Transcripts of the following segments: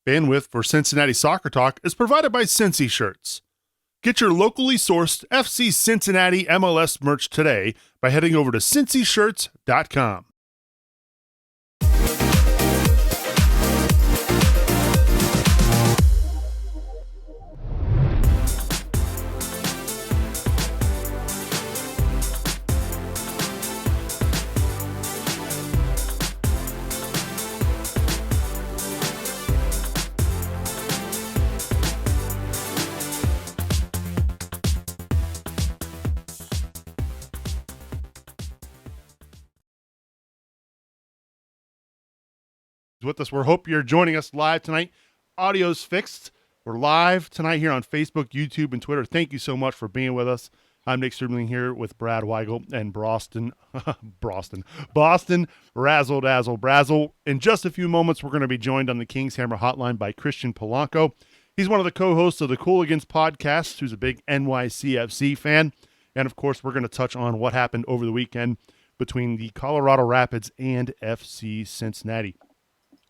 Bandwidth for Cincinnati Soccer Talk is provided by Cincy Shirts. Get your locally sourced FC Cincinnati MLS merch today by heading over to cincyshirts.com. With us, we hope you're joining us live tonight. Audio's fixed. We're live tonight here on Facebook, YouTube, and Twitter. Thank you so much for being with us. I'm Nick Sterling here with Brad Weigel and Boston Razzle Dazzle Brazzle. In just a few moments, we're going to be joined on the King's Hammer Hotline by Christian Polanco. He's one of the co-hosts of the Cooligans podcast, who's a big NYCFC fan. And of course, we're going to touch on what happened over the weekend between the Colorado Rapids and FC Cincinnati.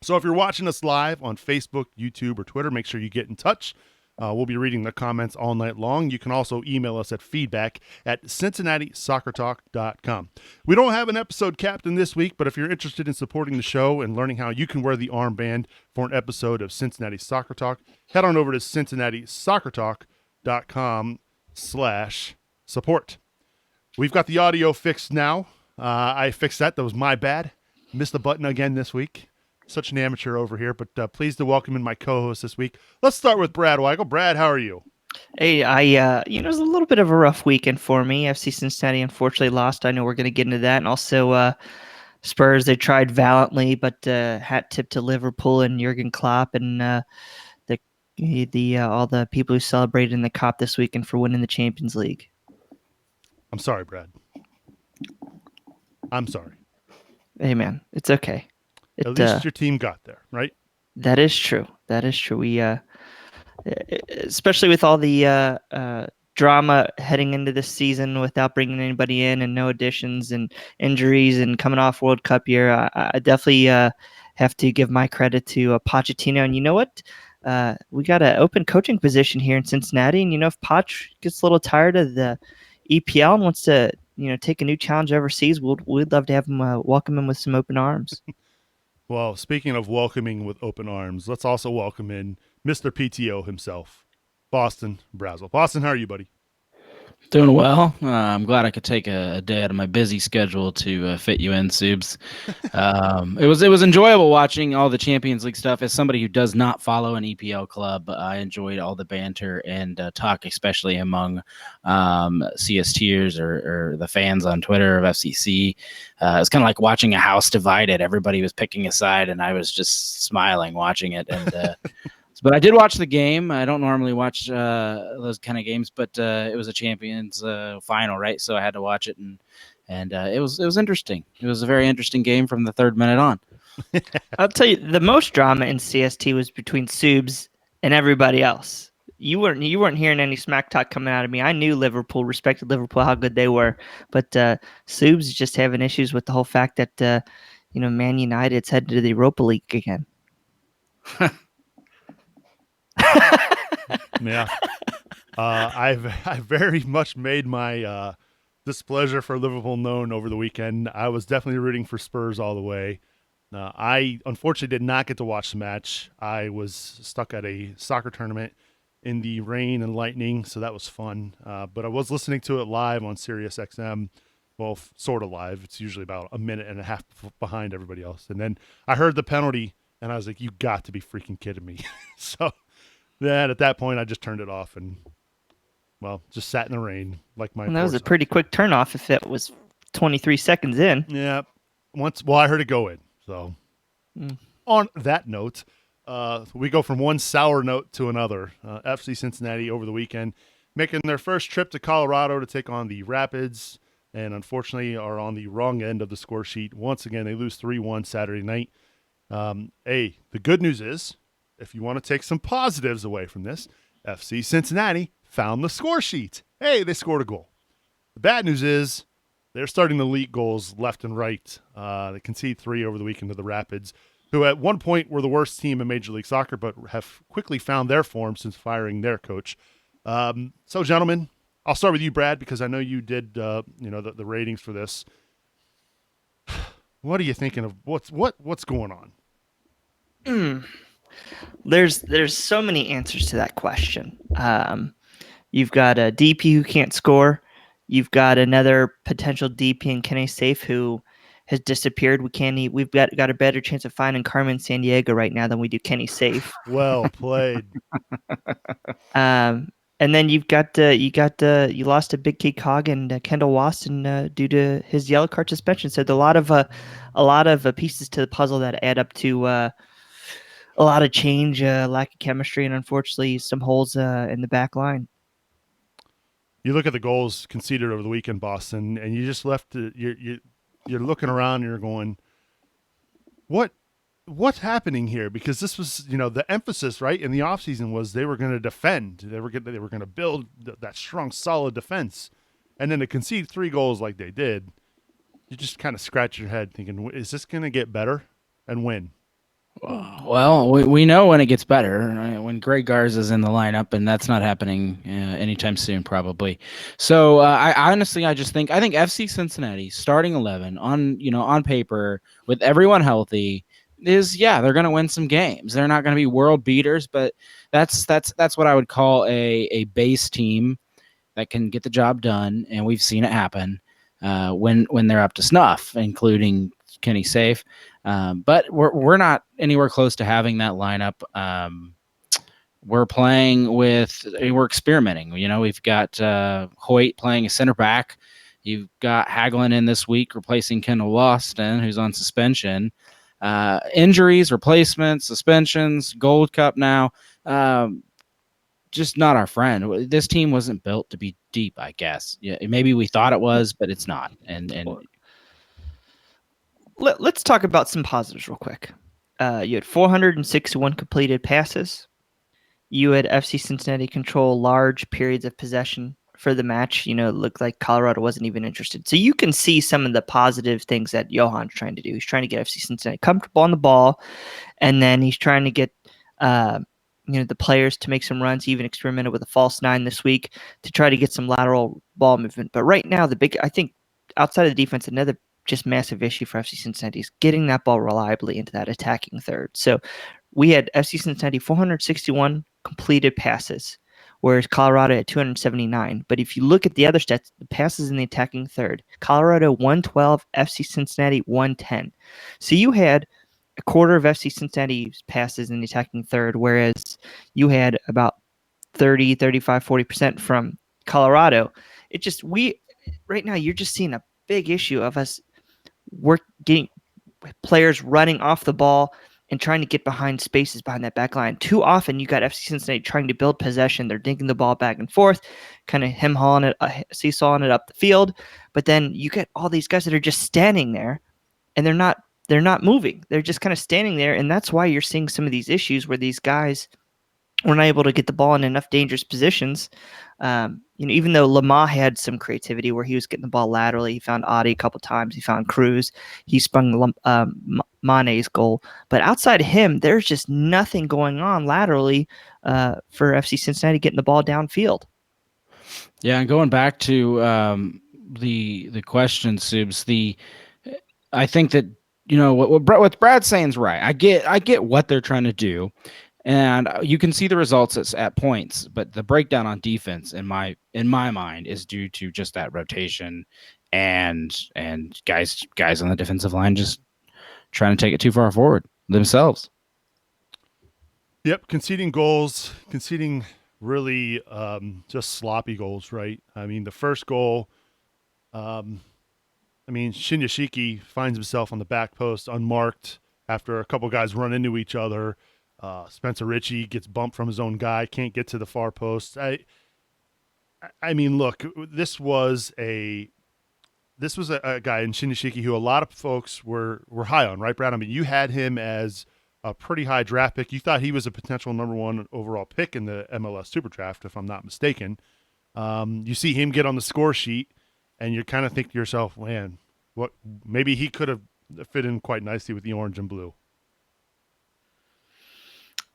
So if you're watching us live on Facebook, YouTube, or Twitter, make sure you get in touch. We'll be reading the comments all night long. You can also email us at feedback@CincinnatiSoccerTalk.com. We don't have an episode captain this week, but if you're interested in supporting the show and learning how you can wear the armband for an episode of Cincinnati Soccer Talk, head on over to CincinnatiSoccerTalk.com/support. We've got the audio fixed now. I fixed that. That was my bad. Missed the button again this week. Such an amateur over here, but pleased to welcome in my co-host this week. Let's start with Brad Weigel. Brad, how are you? Hey, it was a little bit of a rough weekend for me. FC Cincinnati unfortunately lost. I know we're going to get into that. And also Spurs, they tried valiantly, but hat tip to Liverpool and Jurgen Klopp and all the people who celebrated in the Cup this weekend for winning the Champions League. I'm sorry, Brad. I'm sorry. Hey, man, it's okay. At least your team got there, right? That is true. We, especially with all the drama heading into this season without bringing anybody in and no additions and injuries and coming off World Cup year, I definitely have to give my credit to Pochettino. And you know what? We got an open coaching position here in Cincinnati. And, if Poch gets a little tired of the EPL and wants to, take a new challenge overseas, we'd love to have him welcome him with some open arms. Well, speaking of welcoming with open arms, let's also welcome in Mr. PTO himself, Boston Brazzle. Boston, how are you, buddy? Doing well. I'm glad I could take a day out of my busy schedule to fit you in, Subs. It was enjoyable watching all the Champions League stuff. As somebody who does not follow an EPL club, I enjoyed all the banter and talk, especially among CSTers or the fans on Twitter of FCC. It's kind of like watching a house divided. Everybody was picking a side, and I was just smiling watching it. And but I did watch the game. I don't normally watch those kind of games, but it was a Champions final, right? So I had to watch it, and it was interesting. It was a very interesting game from the third minute on. I'll tell you, the most drama in CST was between Subs and everybody else. You weren't hearing any smack talk coming out of me. I knew Liverpool, respected Liverpool, how good they were, but Subs just having issues with the whole fact that Man United's headed to the Europa League again. Yeah. I've very much made my displeasure for Liverpool known over the weekend. I was definitely rooting for Spurs all the way. I unfortunately did not get to watch the match. I was stuck at a soccer tournament in the rain and lightning, so that was fun. But I was listening to it live on Sirius XM. Well, sort of live. It's usually about a minute and a half behind everybody else. And then I heard the penalty, and I was like, you got to be freaking kidding me. So then at that point, I just turned it off and, well, just sat in the rain like my. And that was a pretty quick turn off if it was 23 seconds in. Yeah. I heard it go in. So on that note, we go from one sour note to another. FC Cincinnati over the weekend making their first trip to Colorado to take on the Rapids, and unfortunately are on the wrong end of the score sheet. Once again, they lose 3-1 Saturday night. The good news is, if you want to take some positives away from this, FC Cincinnati found the score sheet. Hey, they scored a goal. The bad news is they're starting to leak goals left and right. They concede 3 over the weekend to the Rapids. who at one point were the worst team in Major League Soccer, but have quickly found their form since firing their coach. So, gentlemen, I'll start with you, Brad, because I know you did the ratings for this. What are you thinking of? What's going on? There's so many answers to that question. You've got a DP who can't score. You've got another potential DP in Kenny Safe who has disappeared. We've got a better chance of finding Carmen Sandiego right now than we do Kenny Safe. Well played. And then you lost a Big K Cog and Kendall Waston due to his yellow card suspension. So there's a lot of pieces to the puzzle that add up to a lot of change, lack of chemistry, and unfortunately some holes in the back line. You look at the goals conceded over the weekend, Boston, and you just left. You're looking around and you're going, what's happening here? Because this was, the emphasis, right, in the offseason was they were going to defend. They were going to build that strong, solid defense. And then to concede 3 goals like they did, you just kind of scratch your head thinking, is this going to get better? And when? Well, we know when it gets better, right? When Greg Garza's in the lineup, and that's not happening anytime soon, probably. So I just think FC Cincinnati starting 11 on paper with everyone healthy they're going to win some games. They're not going to be world beaters, but that's what I would call a base team that can get the job done, and we've seen it happen when they're up to snuff, including Kenny Safe. But we're not anywhere close to having that lineup. We're experimenting. We've got Hoyt playing a center back. You've got Hagelin in this week replacing Kendall Waston, who's on suspension. Injuries, replacements, suspensions, Gold Cup now. Just not our friend. This team wasn't built to be deep, I guess. Yeah, maybe we thought it was, but it's not. And let's talk about some positives real quick. You had 461 completed passes. You had FC Cincinnati control large periods of possession for the match. It looked like Colorado wasn't even interested. So you can see some of the positive things that Johan's trying to do. He's trying to get FC Cincinnati comfortable on the ball, and then he's trying to get the players to make some runs. He even experimented with a false 9 this week to try to get some lateral ball movement. But right now, I think outside of the defense, another just massive issue for FC Cincinnati is getting that ball reliably into that attacking third. So we had FC Cincinnati 461 completed passes, whereas Colorado had 279. But if you look at the other stats, the passes in the attacking third, Colorado 112, FC Cincinnati 110. So you had a quarter of FC Cincinnati's passes in the attacking third, whereas you had about 30, 35, 40% from Colorado. Right now, you're just seeing a big issue of us getting players running off the ball and trying to get behind spaces behind that back line. Too often, you got FC Cincinnati trying to build possession. They're dinking the ball back and forth, kind of him-hauling it, seesawing it up the field. But then you get all these guys that are just standing there, and they're not moving. They're just kind of standing there, and that's why you're seeing some of these issues where these guys were not able to get the ball in enough dangerous positions. Even though Lamar had some creativity where he was getting the ball laterally, he found Adi a couple times, he found Cruz, he sprung Mane's goal. But outside of him, there's just nothing going on laterally for FC Cincinnati getting the ball downfield. Yeah, and going back to the question, Subs, I think that what Brad's saying is right. I get what they're trying to do. And you can see the results at points, but the breakdown on defense, in my mind, is due to just that rotation and guys on the defensive line just trying to take it too far forward themselves. Yep, conceding really just sloppy goals, right? I mean, the first goal, Shinyashiki finds himself on the back post unmarked after a couple guys run into each other. Spencer Ritchie gets bumped from his own guy, can't get to the far post. I mean, look, this was a guy in Shinyashiki who a lot of folks were high on, right, Brad? I mean, you had him as a pretty high draft pick. You thought he was a potential number 1 overall pick in the MLS Super Draft, if I'm not mistaken. You see him get on the score sheet, and you kind of think to yourself, man, maybe he could have fit in quite nicely with the orange and blue.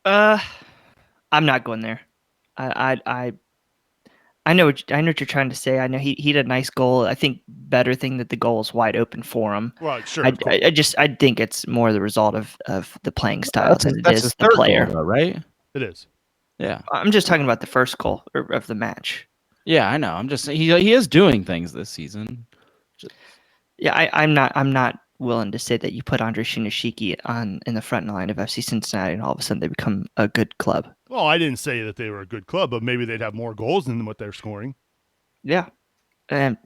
I'm not going there. I know what you're trying to say. I know he had a nice goal. I think better thing that the goal is wide open for him. Well, sure, I, of course. I think it's more the result of the playing style than it That's is his the third player. goal, though, right? It is. Yeah. I'm just talking about the first goal of the match. Yeah, I know. I'm just saying he is doing things this season. Yeah, I'm not willing to say that you put Andre Shinashiki in the front line of FC Cincinnati and all of a sudden they become a good club. Well, I didn't say that they were a good club, but maybe they'd have more goals than what they're scoring. Yeah. And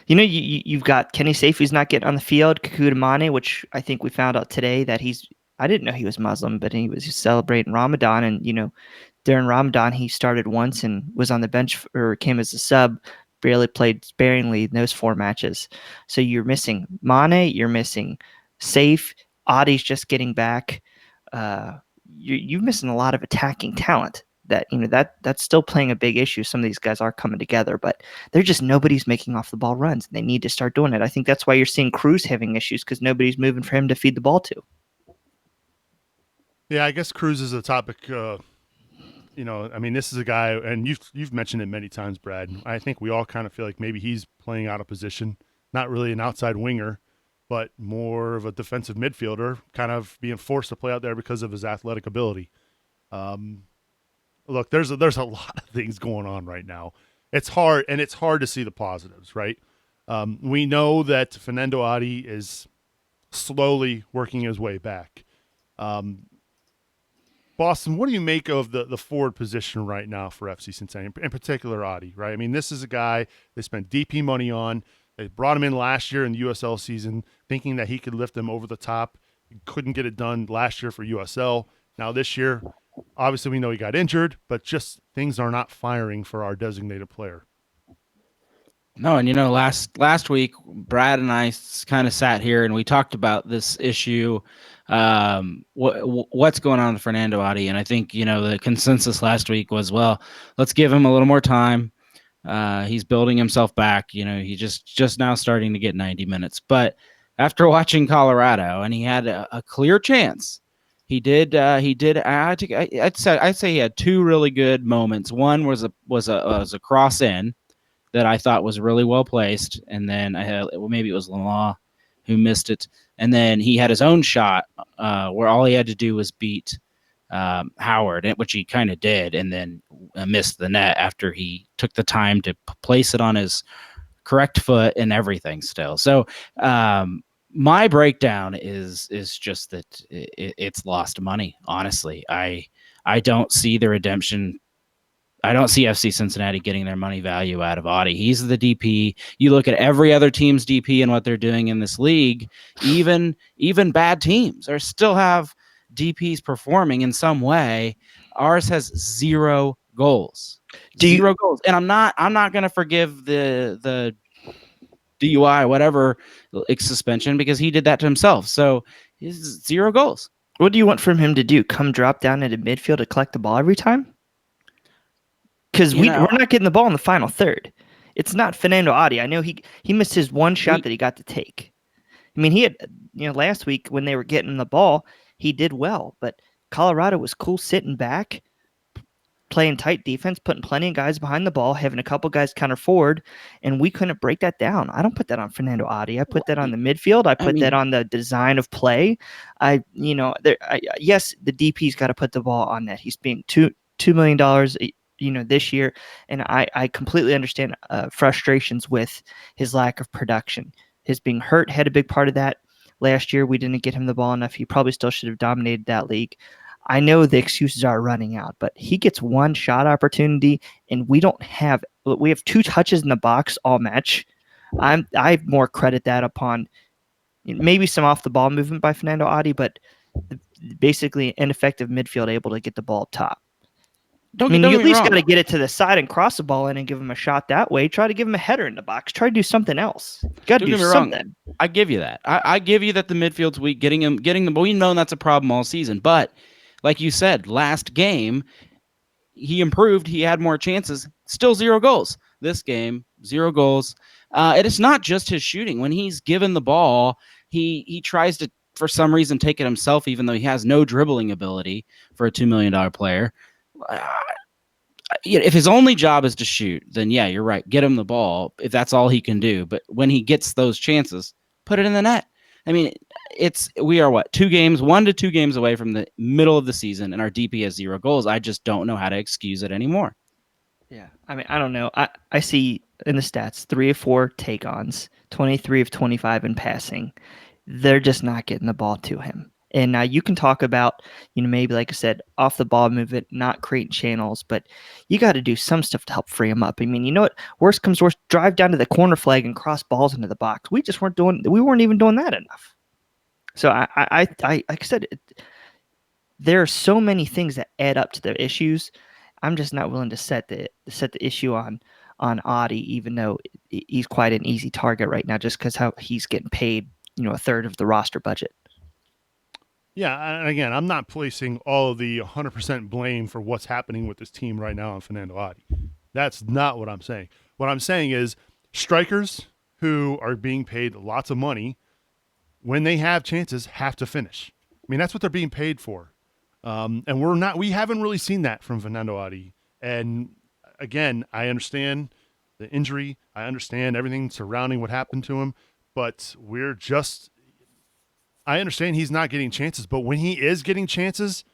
you've got Kenny Safey's not getting on the field, Kakuta Mane, which I think we found out today that I didn't know he was Muslim, but he was celebrating Ramadan. And, during Ramadan, he started once and was on the bench or came as a sub, barely played sparingly in those 4 matches. So you're missing Mane, you're missing Safe, Adi's just getting back. You're missing a lot of attacking talent. That's still playing a big issue. Some of these guys are coming together, but they're just nobody's making off the ball runs. And they need to start doing it. I think that's why you're seeing Cruz having issues because nobody's moving for him to feed the ball to. Yeah, I guess Cruz is a topic. This is a guy, and you've mentioned it many times, Brad. I think we all kind of feel like maybe he's playing out of position, not really an outside winger, but more of a defensive midfielder, kind of being forced to play out there because of his athletic ability. Look, there's a lot of things going on right now. It's hard to see the positives, right? We know that Fernando Adi is slowly working his way back. Boston, what do you make of the forward position right now for FC Cincinnati, in particular Adi, right? I mean, this is a guy they spent DP money on. They brought him in last year in the USL season thinking that he could lift them over the top. He couldn't get it done last year for USL. Now this year, obviously we know he got injured, but just things are not firing for our designated player. No, and last week Brad and I kind of sat here and we talked about this issue. What's going on with Fernando Adi? And I think the consensus last week was, well, let's give him a little more time. He's building himself back. He just now starting to get 90 minutes. But after watching Colorado, and he had a clear chance. He did. I'd say he had 2 really good moments. One was a cross in that I thought was really well placed, and then maybe it was Lanois who missed it, and then he had his own shot where all he had to do was beat Howard, which he kind of did, and then missed the net after he took the time to place it on his correct foot and everything still. So my breakdown is just that it's lost money. Honestly, I don't see the redemption. I don't see FC Cincinnati getting their money value out of Adi. He's the DP. You look at every other team's DP and what they're doing in this league, even bad teams are still have DPs performing in some way. Ours has 0 goals. 0 goals. And I'm not going to forgive the DUI, whatever, suspension, because he did that to himself. So he's 0 goals. What do you want from him to do? Come drop down into midfield to collect the ball every time? Because we're not getting the ball in the final third. It's not Fernando Adi. I know he missed his one shot that he got to take. I mean, he had, last week when they were getting the ball, he did well. But Colorado was cool sitting back, playing tight defense, putting plenty of guys behind the ball, having a couple guys counter forward, and we couldn't break that down. I don't put that on Fernando Adi. I put that on the midfield. I put that on the design of play. Yes, the DP's got to put the ball on net. He's being $2 million this year. And I completely understand frustrations with his lack of production. His being hurt had a big part of that. Last year, we didn't get him the ball enough. He probably still should have dominated that league. I know the excuses are running out, but he gets one shot opportunity, and we have 2 touches in the box all match. I more credit that upon maybe some off the ball movement by Fernando Adi, but basically ineffective midfield able to get the ball up top. You at least got to get it to the side and cross the ball in and give him a shot that way. Try to give him a header in the box. Try to do something else. Got to do something. I give you that. I give you that the midfield's weak. Getting the ball. We know that's a problem all season. But like you said, last game he improved. He had more chances. Still 0 goals. This game, 0 goals. It is not just his shooting. When he's given the ball, he tries to for some reason take it himself, even though he has no dribbling ability for a $2 million player. If his only job is to shoot, then yeah, you're right. Get him the ball if that's all he can do. But when he gets those chances, put it in the net. I mean, we are 1 to 2 games away from the middle of the season, and our DP has 0 goals. I just don't know how to excuse it anymore. Yeah, I mean, I don't know. I see in the stats 3 of 4 take-ons, 23 of 25 in passing. They're just not getting the ball to him. And now you can talk about, maybe like I said, off the ball movement, not creating channels, but you got to do some stuff to help free him up. I mean, you know what? Worst comes worst, drive down to the corner flag and cross balls into the box. We weren't even doing that enough. So like I said, there are so many things that add up to the issues. I'm just not willing to set the issue on Audie, even though he's quite an easy target right now, just because how he's getting paid, a third of the roster budget. Yeah, and again, I'm not placing all of the 100% blame for what's happening with this team right now on Fernando Adi. That's not what I'm saying. What I'm saying is strikers who are being paid lots of money, when they have chances, have to finish. I mean, that's what they're being paid for. And we haven't really seen that from Fernando Adi. And again, I understand the injury. I understand everything surrounding what happened to him, but I understand he's not getting chances, but when he is getting chances,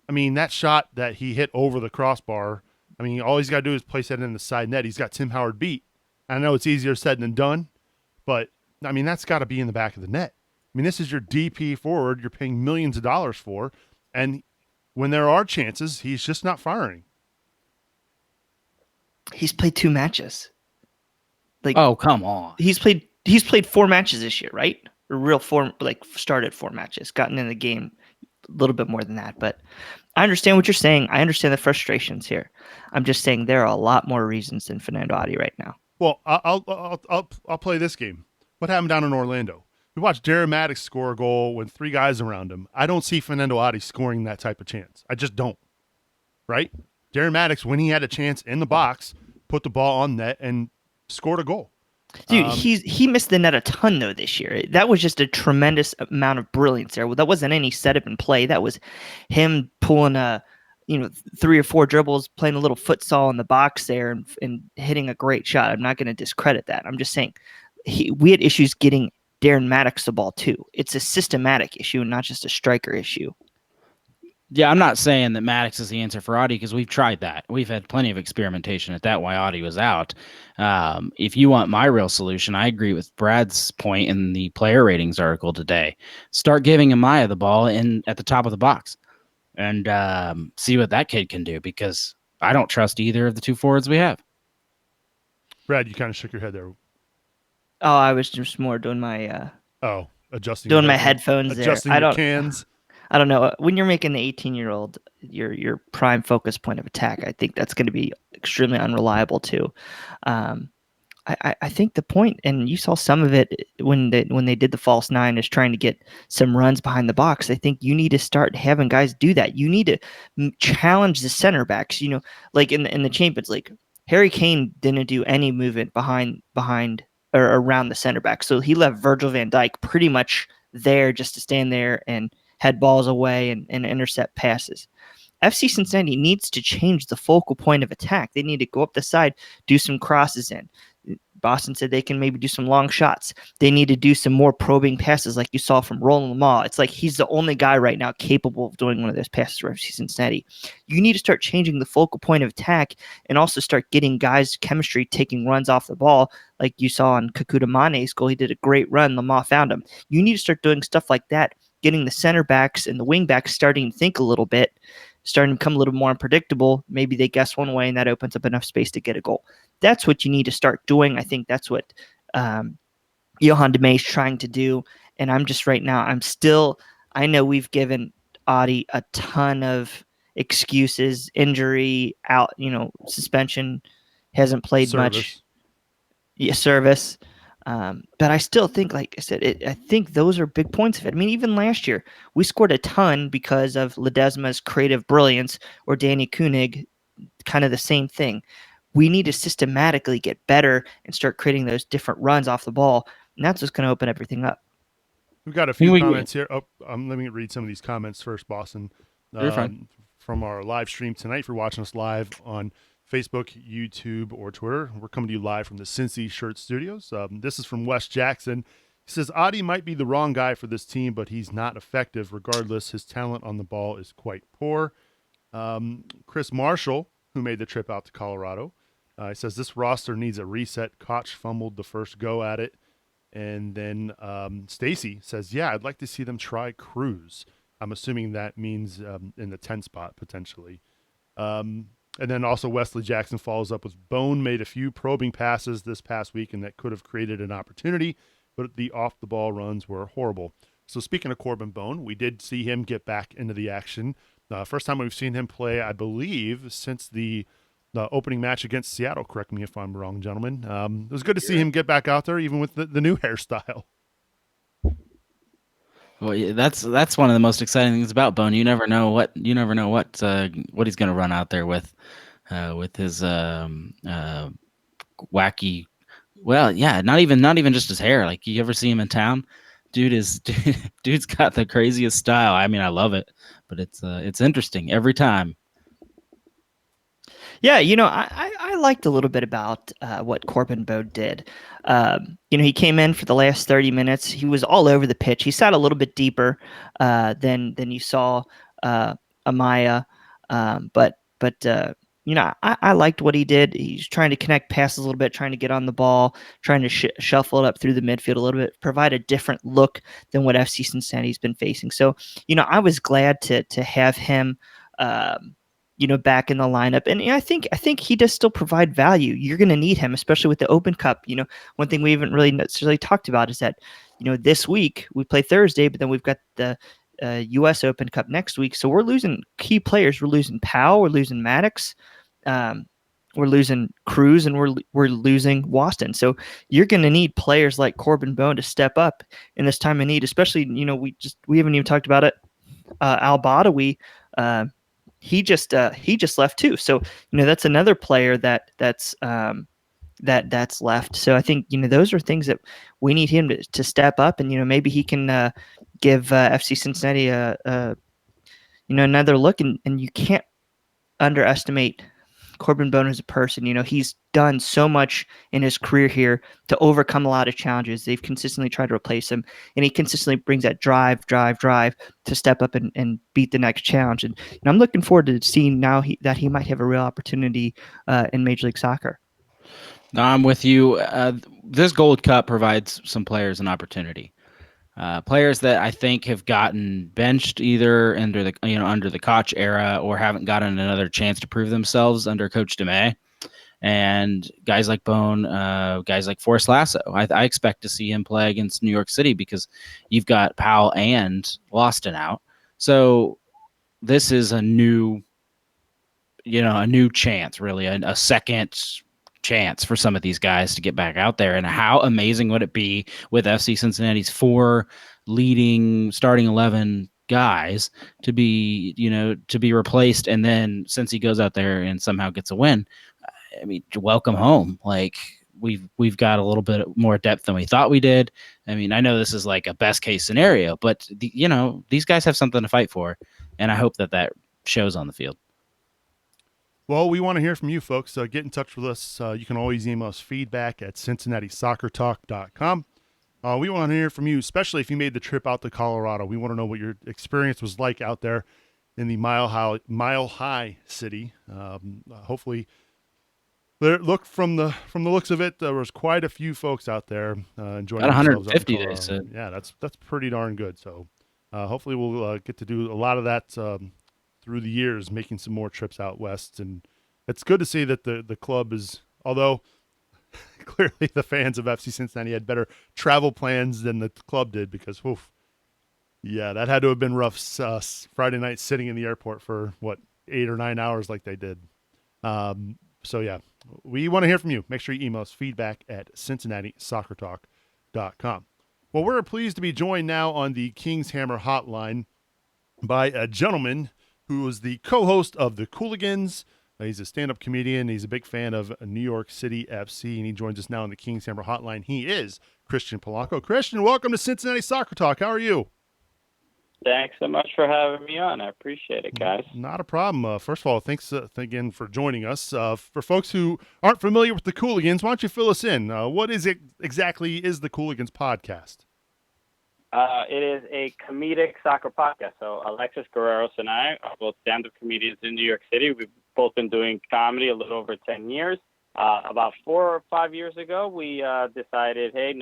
I mean, that shot that he hit over the crossbar, I mean, all he's got to do is place that in the side net. He's got Tim Howard beat. I know it's easier said than done, but I mean, that's got to be in the back of the net. I mean, this is your DP forward you're paying millions of dollars for, and when there are chances, he's just not firing. He's played 2 matches. Oh, come on. He's played 4 matches this year, right? Real 4, started 4 matches, gotten in the game a little bit more than that. But I understand what you're saying. I understand the frustrations here. I'm just saying there are a lot more reasons than Fernando Adi right now. Well, I'll play this game. What happened down in Orlando? We watched Darren Maddox score a goal with 3 guys around him. I don't see Fernando Adi scoring that type of chance. I just don't. Right? Darren Maddox, when he had a chance in the box, put the ball on net and scored a goal. Dude, he missed the net a ton though this year. That was just a tremendous amount of brilliance there. That wasn't any setup and play. That was him pulling 3 or 4 dribbles, playing a little futsal in the box there, and hitting a great shot. I'm not going to discredit that. I'm just saying we had issues getting Darren Maddox the ball too. It's a systematic issue, not just a striker issue. Yeah, I'm not saying that Maddox is the answer for Adi because we've tried that. We've had plenty of experimentation at that, why Adi was out. If you want my real solution, I agree with Brad's point in the player ratings article today. Start giving Amaya the ball at the top of the box and see what that kid can do, because I don't trust either of the 2 forwards we have. Brad, you kind of shook your head there. Oh, I was just more doing my adjusting doing my headphones adjusting there. Your cans. I don't know. When you're making the 18-year-old your prime focus point of attack, I think that's going to be extremely unreliable too. I think the point, and you saw some of it when they did the false 9, is trying to get some runs behind the box. I think you need to start having guys do that. You need to challenge the center backs. Like in the Champions League, Harry Kane didn't do any movement behind or around the center back, so he left Virgil van Dijk pretty much there just to stand there and head balls away and intercept passes. FC Cincinnati needs to change the focal point of attack. They need to go up the side, do some crosses in. Boston said they can maybe do some long shots. They need to do some more probing passes like you saw from Roland Lamah. It's like he's the only guy right now capable of doing one of those passes for FC Cincinnati. You need to start changing the focal point of attack and also start getting guys' chemistry taking runs off the ball like you saw on Kakuta Mane's goal. He did a great run. Lamah found him. You need to start doing stuff like that, getting the center backs and the wing backs starting to think a little bit, starting to become a little more unpredictable. Maybe they guess one way and that opens up enough space to get a goal. That's what you need to start doing. I think that's what Johan de May is trying to do. And I'm just right now, I know we've given Adi a ton of excuses, injury, out, suspension, hasn't played much. Yeah, service. But I still think, like I said, I think those are big points of it. I mean, even last year, we scored a ton because of Ledesma's creative brilliance, or Danny Koenig, kind of the same thing. We need to systematically get better and start creating those different runs off the ball, and that's what's going to open everything up. We've got a few comments here. Let me read some of these comments first, Boston. You're fine. From our live stream tonight. If you're watching us live on Facebook, YouTube, or Twitter, we're coming to you live from the Cincy Shirt Studios. This is from Wes Jackson. He says, Adi might be the wrong guy for this team, but he's not effective. Regardless, his talent on the ball is quite poor. Chris Marshall, who made the trip out to Colorado, he says, this roster needs a reset. Koch fumbled the first go at it. And then Stacy says, yeah, I'd like to see them try Cruz. I'm assuming that means in the 10 spot, potentially. And then also Wesley Jackson follows up with Bone made a few probing passes this past week, and that could have created an opportunity, but the off-the-ball runs were horrible. So speaking of Corbin Bone, we did see him get back into the action. First time we've seen him play, I believe, since the opening match against Seattle. Correct me if I'm wrong, gentlemen. It was good to see him get back out there, even with the new hairstyle. Well, yeah, that's one of the most exciting things about Bone. You never know what he's going to run out there with his wacky. Well, yeah, not even just his hair. Like, you ever see him in town? Dude's got the craziest style. I mean, I love it, but it's interesting every time. Yeah, I liked a little bit about what Corbin Bone did. He came in for the last 30 minutes. He was all over the pitch. He sat a little bit deeper than you saw Amaya, but I liked what he did. He's trying to connect passes a little bit, trying to get on the ball, trying to shuffle it up through the midfield a little bit, provide a different look than what FC Cincinnati's been facing. So, I was glad to have him. Back in the lineup. And I think he does still provide value. You're going to need him, especially with the Open Cup. One thing we haven't really necessarily talked about is that, this week we play Thursday, but then we've got the U.S. Open Cup next week. So we're losing key players. We're losing Powell. We're losing Maddox. We're losing Cruz, and we're losing Waston. So you're going to need players like Corbin Bone to step up in this time of need, especially, we haven't even talked about it. Al Badawi, he just left too. So, that's another player that's left. So I think, those are things that we need him to step up, and, maybe he can give FC Cincinnati another look, and you can't underestimate Corbin Bone as a person. He's done so much in his career here to overcome a lot of challenges. They've consistently tried to replace him, and he consistently brings that drive to step up and beat the next challenge. And I'm looking forward to seeing now that he might have a real opportunity in Major League Soccer. No, I'm with you. This Gold Cup provides some players an opportunity. Players that I think have gotten benched either under the Koch era or haven't gotten another chance to prove themselves under Coach DeMay, and guys like Bone, guys like Forrest Lasso. I expect to see him play against New York City because you've got Powell and Loston out. So this is a new chance, really, a second chance for some of these guys to get back out there. And how amazing would it be with FC Cincinnati's 4 leading starting 11 guys to be replaced, and then since he goes out there and somehow gets a win, I mean, welcome home. Like, we've got a little bit more depth than we thought we did. I mean, I know this is like a best case scenario, but these guys have something to fight for, and I hope that shows on the field. Well, we want to hear from you folks. Get in touch with us. You can always email us feedback at CincinnatiSoccerTalk.com. We want to hear from you, especially if you made the trip out to Colorado. We want to know what your experience was like out there in the Mile High City. Hopefully, from the looks of it, there was quite a few folks out there enjoying about themselves. 150 days. Yeah, that's pretty darn good. So hopefully we'll get to do a lot of that through the years, making some more trips out west. And it's good to see that the club is, although clearly the fans of FC Cincinnati had better travel plans than the club did, because yeah, that had to have been rough. Friday night sitting in the airport for 8 or 9 hours like they did. So yeah, we want to hear from you. Make sure you email us feedback at CincinnatiSoccerTalk.com. Well, we're pleased to be joined now on the King's Hammer hotline by a gentleman who is the co-host of the Cooligans, He's a stand-up comedian. He's a big fan of New York City FC, and he joins us now on the Kings Hammer Hotline. He is Christian Polanco. Christian, welcome to Cincinnati Soccer Talk. How are you? Thanks so much for having me on. I appreciate it, guys. Not a problem. First of all, thanks again for joining us. For folks who aren't familiar with the Cooligans, why don't you fill us in? What is it exactly is the Cooligans podcast? It is a comedic soccer podcast. So Alexis Guerreros and I are both stand-up comedians in New York City. We've both been doing comedy a little over 10 years. About 4 or 5 years ago, we decided, hey,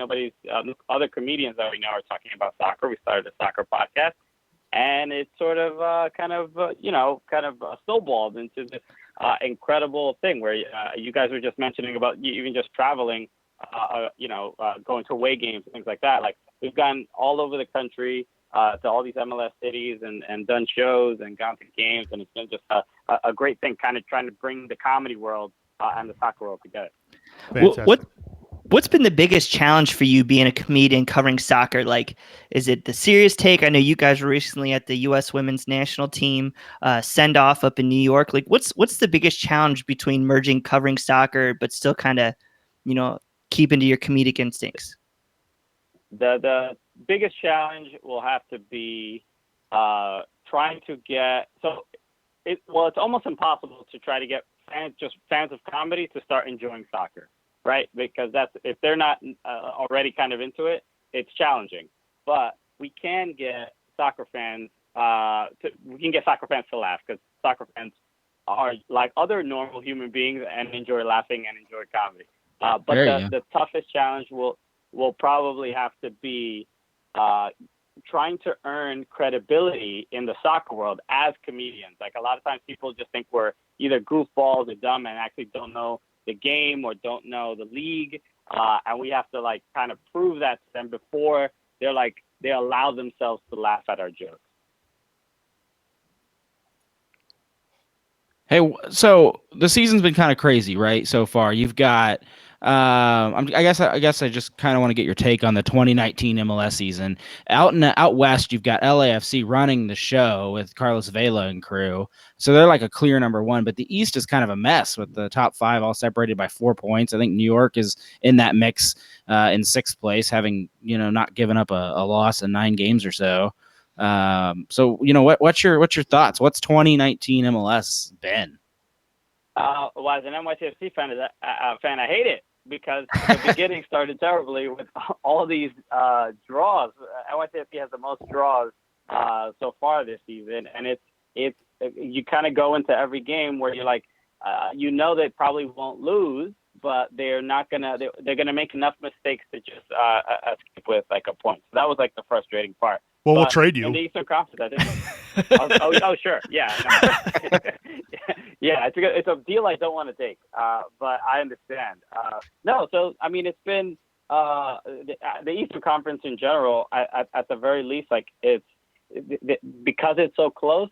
other comedians that we know are talking about soccer. We started a soccer podcast. And it sort of snowballed into this incredible thing where you guys were just mentioning about even just traveling, going to away games and things like that. Like we've gone all over the country to all these MLS cities and done shows and gone to games. And it's been just a great thing, kind of trying to bring the comedy world and the soccer world together. Fantastic. What's been the biggest challenge for you being a comedian covering soccer? Like, is it the serious take? I know you guys were recently at the U.S. women's national team send off up in New York. Like, what's the biggest challenge between merging covering soccer but still kind of, keeping to your comedic instincts? The biggest challenge will have to be trying to get it's almost impossible to try to get fans of comedy to start enjoying soccer. Right, because if they're not already kind of into it, it's challenging. But we can get soccer fans to laugh because soccer fans are like other normal human beings and enjoy laughing and enjoy comedy. But the toughest challenge will probably have to be trying to earn credibility in the soccer world as comedians. Like a lot of times people just think we're either goofballs or dumb and actually don't know the game or don't know the league, and we have to like kind of prove that to them before they allow themselves to laugh at our jokes. Hey, so the season's been kind of crazy, right? So far, you've got. I guess I just kind of want to get your take on the 2019 MLS season. Out west, you've got LAFC running the show with Carlos Vela and crew, so they're like a clear number one. But the East is kind of a mess with the top 5 all separated by 4 points. I think New York is in that mix in 6th place, having not given up a loss in 9 games or so. What's your thoughts? What's 2019 MLS been? Well, as an NYCFC fan, I hate it because the beginning started terribly with all these draws. NYCFC has the most draws so far this season, and it's you kind of go into every game where you're like, they probably won't lose, but they're gonna make enough mistakes to just escape with like a point. So that was like the frustrating part. Well, we'll trade you. In the Eastern Conference, I think. oh, sure, yeah, no. Yeah, it's a deal I don't want to take, but I understand. So I mean, it's been the Eastern Conference in general. At the very least, like because it's so close.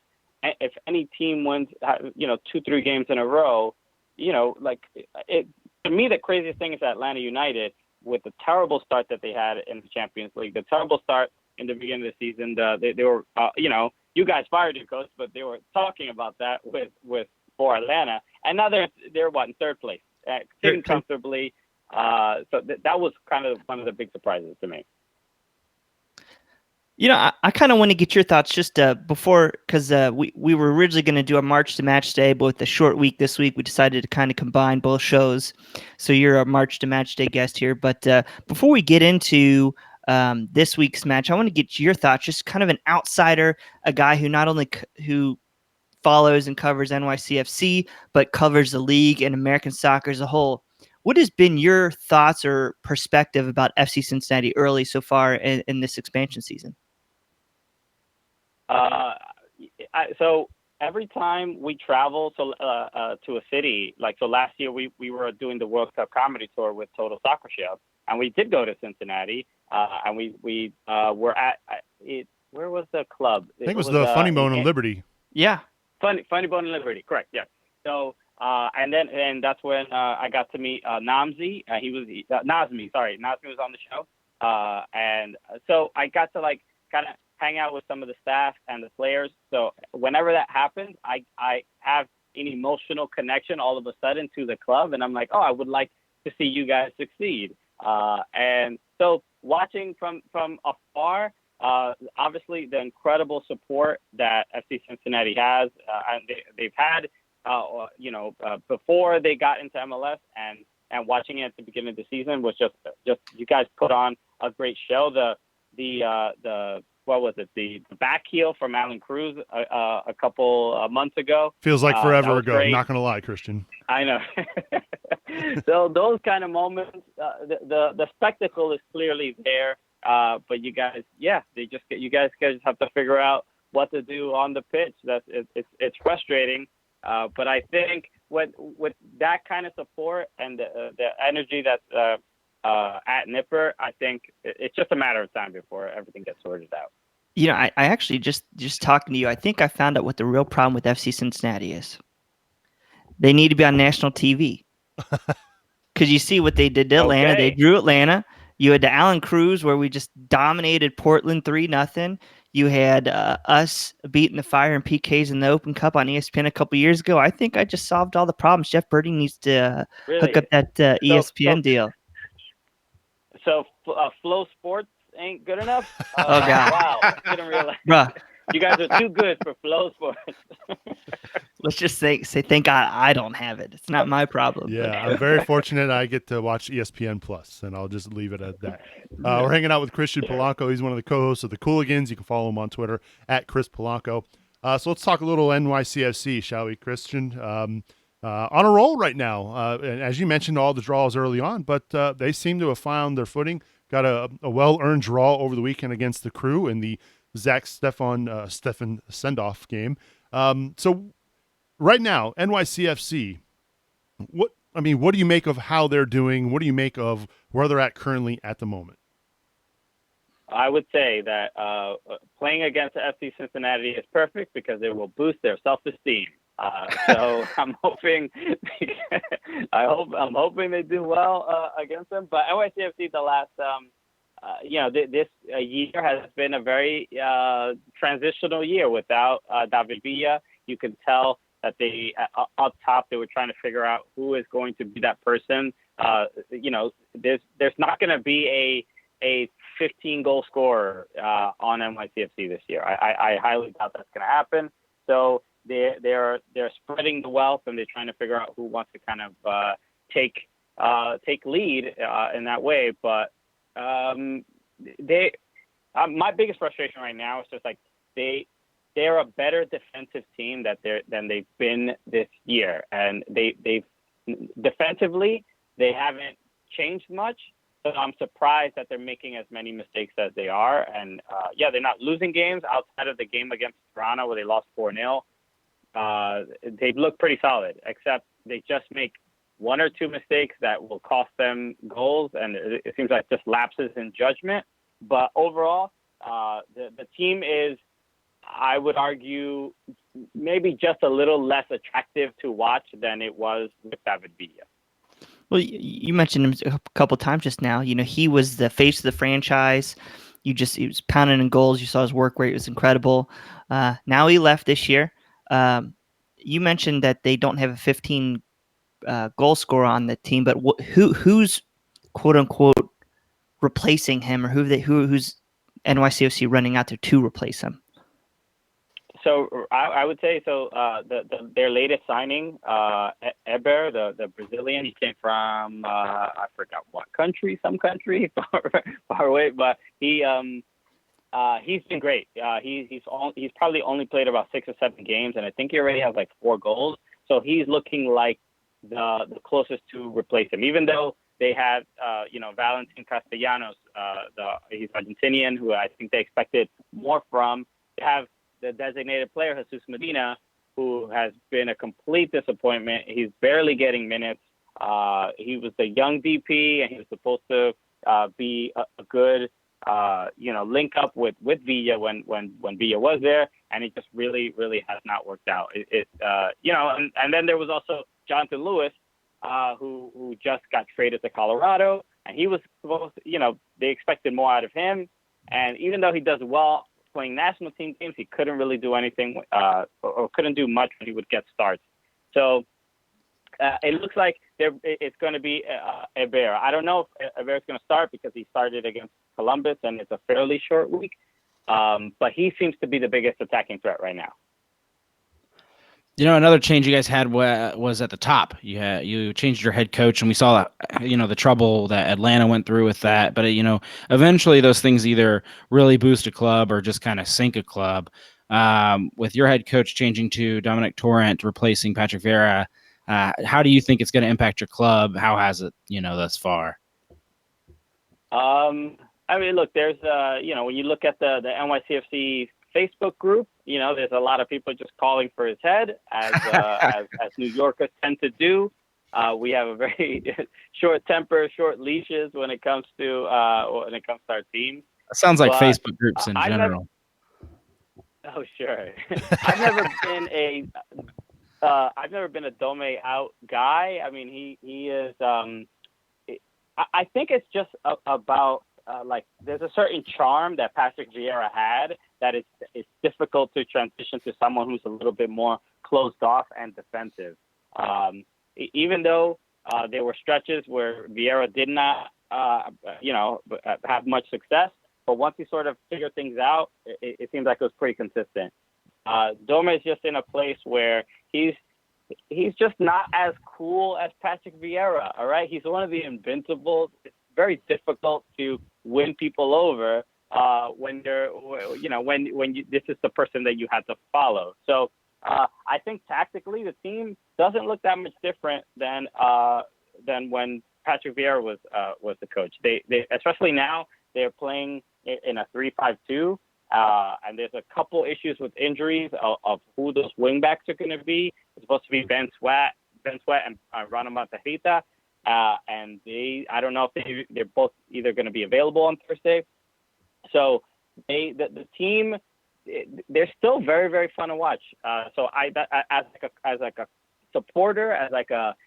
If any team wins, 2-3 games in a row, to me, the craziest thing is Atlanta United with the terrible start that they had in the Champions League, the terrible start in the beginning of the season. They were, you guys fired your coach, but they were talking about that for Atlanta, and now they're in 3rd place, sitting comfortably. So that was kind of one of the big surprises to me. I kind of want to get your thoughts just before, because we were originally going to do a March to Match Day, but with the short week this week, we decided to kind of combine both shows. So you're a March to Match Day guest here. But before we get into this week's match, I want to get your thoughts, just kind of an outsider, a guy who not only who follows and covers NYCFC, but covers the league and American soccer as a whole. What has been your thoughts or perspective about FC Cincinnati early so far in this expansion season? So every time we travel to a city, so last year we were doing the World Cup comedy tour with Total Soccer Show, and we did go to Cincinnati, and we were at it. Where was the club? I think it was the Funny Bone and Liberty. Yeah, Funny Bone and Liberty, correct? Yeah. So and that's when I got to meet Nazmi. Nazmi was on the show, and so I got to kind of hang out with some of the staff and the players. So whenever that happens, I have an emotional connection all of a sudden to the club. And I'm like, oh, I would like to see you guys succeed. And so watching from afar, obviously the incredible support that FC Cincinnati has, and they've had, before they got into MLS, and watching it at the beginning of the season was just you guys put on a great show. The what was it? The back heel from Alan Cruz a couple months ago. Feels like forever ago. Great. Not going to lie, Christian. I know. So those kind of moments, the spectacle is clearly there. But you guys, you guys have to figure out what to do on the pitch. It's frustrating. But I think with that kind of support and the energy that's at Nipper, I think it's just a matter of time before everything gets sorted out. You know, I actually just talking to you, I think I found out what the real problem with FC Cincinnati is. They need to be on national TV. Because you see what they did to Atlanta. Okay. They drew Atlanta. You had the Alan Cruz where we just dominated Portland 3-0. You had us beating the Fire and PKs in the Open Cup on ESPN a couple years ago. I think I just solved all the problems. Jeff Birdie needs to hook up that ESPN deal. So Flow Sports ain't good enough? Oh, God. Wow. I didn't realize. Bruh. You guys are too good for Flow Sports. Let's just say thank God I don't have it. It's not my problem. Yeah, I'm very fortunate I get to watch ESPN Plus, and I'll just leave it at that. We're hanging out with Christian Polanco. He's one of the co-hosts of the Cooligans. You can follow him on Twitter at Chris Polanco. So let's talk a little NYCFC, shall we, Christian? On a roll right now. And as you mentioned, all the draws early on, but they seem to have found their footing. Got a well-earned draw over the weekend against the Crew in the Zach Stefan send-off game. So right now, NYCFC, what do you make of how they're doing? What do you make of where they're at currently at the moment? I would say that playing against FC Cincinnati is perfect because it will boost their self-esteem. So I'm hoping I'm hoping they do well against them. But NYCFC, the last this year has been a very transitional year without David Villa. You can tell that they up top they were trying to figure out who is going to be that person. There's not going to be a 15-goal scorer on NYCFC this year. I highly doubt that's going to happen. So they're spreading the wealth and they're trying to figure out who wants to kind of take lead in that way. But my biggest frustration right now is just like they're a better defensive team than they've been this year, and they've defensively they haven't changed much. So I'm surprised that they're making as many mistakes as they are. And they're not losing games outside of the game against Toronto where they lost 4-0. They look pretty solid, except they just make one or two mistakes that will cost them goals, and it seems like just lapses in judgment. But overall, the team is, I would argue, maybe just a little less attractive to watch than it was with David Villa. Well, you mentioned him a couple times just now. You know, he was the face of the franchise. He was pounding in goals. You saw his work rate was incredible. Now he left this year. You mentioned that they don't have a 15 goal scorer on the team, but who's quote unquote replacing him, or who's NYCFC running out there to replace him? So I would say their latest signing, Eber, the Brazilian, he came from I forgot what country, some country far away, but he's been great. He's probably only played about 6 or 7 games, and I think he already has like 4 goals. So he's looking like the closest to replace him, even though they had Valentin Castellanos, he's Argentinian, who I think they expected more from. They have the designated player, Jesus Medina, who has been a complete disappointment. He's barely getting minutes. He was the young DP, and he was supposed to be a good, link up with Villa when Villa was there, and it just really, really has not worked out. And then there was also Jonathan Lewis, who just got traded to Colorado, and he was supposed to, they expected more out of him. And even though he does well playing national team games, he couldn't really do anything or couldn't do much when he would get starts. So it looks like it's going to be Herrera. I don't know if Herrera's going to start because he started against Columbus and it's a fairly short week. But he seems to be the biggest attacking threat right now. Another change you guys had was at the top. You changed your head coach, and we saw the trouble that Atlanta went through with that. But eventually those things either really boost a club or just kind of sink a club. With your head coach changing to Dominic Torrent, replacing Patrick Vieira, how do you think it's going to impact your club? How has it, thus far? I mean, look, there's when you look at the NYCFC Facebook group, there's a lot of people just calling for his head, as New Yorkers tend to do. We have a very short temper, short leashes when it comes to our team. It sounds like Facebook groups in general. Oh, sure. I've never been a Dome out guy. I mean, he is. I think it's just about. There's a certain charm that Patrick Vieira had that it's difficult to transition to someone who's a little bit more closed off and defensive. Even though there were stretches where Vieira did not, have much success, but once he sort of figured things out, it seems like it was pretty consistent. Dome is just in a place where he's just not as cool as Patrick Vieira. All right, he's one of the invincibles. It's very difficult to win people over when this is the person that you have to follow. So I think tactically the team doesn't look that much different than when Patrick Vieira was the coach. They especially now they're playing in a 3-5-2, and there's a couple issues with injuries of who those wingbacks are going to be. It's supposed to be Ben Sweat and Ronald Matahita. And I don't know if they're both either going to be available on Thursday. So the team, they're still very, very fun to watch. So as a supporter,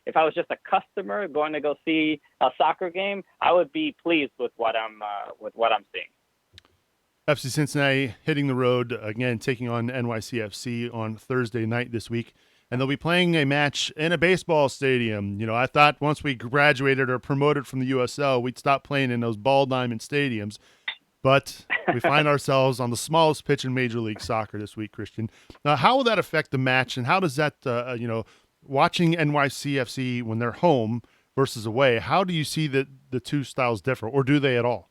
if I was just a customer going to go see a soccer game, I would be pleased with what I'm seeing. FC Cincinnati hitting the road again, taking on NYCFC on Thursday night this week. And they'll be playing a match in a baseball stadium. I thought once we graduated or promoted from the USL, we'd stop playing in those ball diamond stadiums. But we find ourselves on the smallest pitch in Major League Soccer this week, Christian. Now, how will that affect the match, and how does that, watching NYCFC when they're home versus away, how do you see the two styles differ, or do they at all?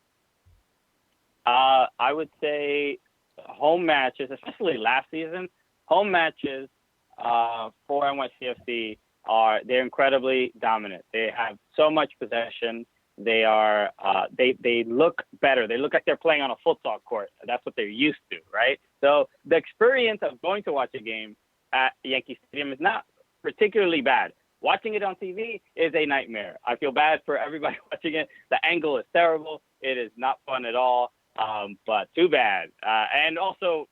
I would say home matches, especially last season, home matches for NYCFC they're incredibly dominant. They have so much possession. They are they look better. They look like they're playing on a futsal court. That's what they're used to, right? So the experience of going to watch a game at Yankee Stadium is not particularly bad. Watching it on TV is a nightmare. I feel bad for everybody watching it. The angle is terrible. It is not fun at all. But too bad. And also,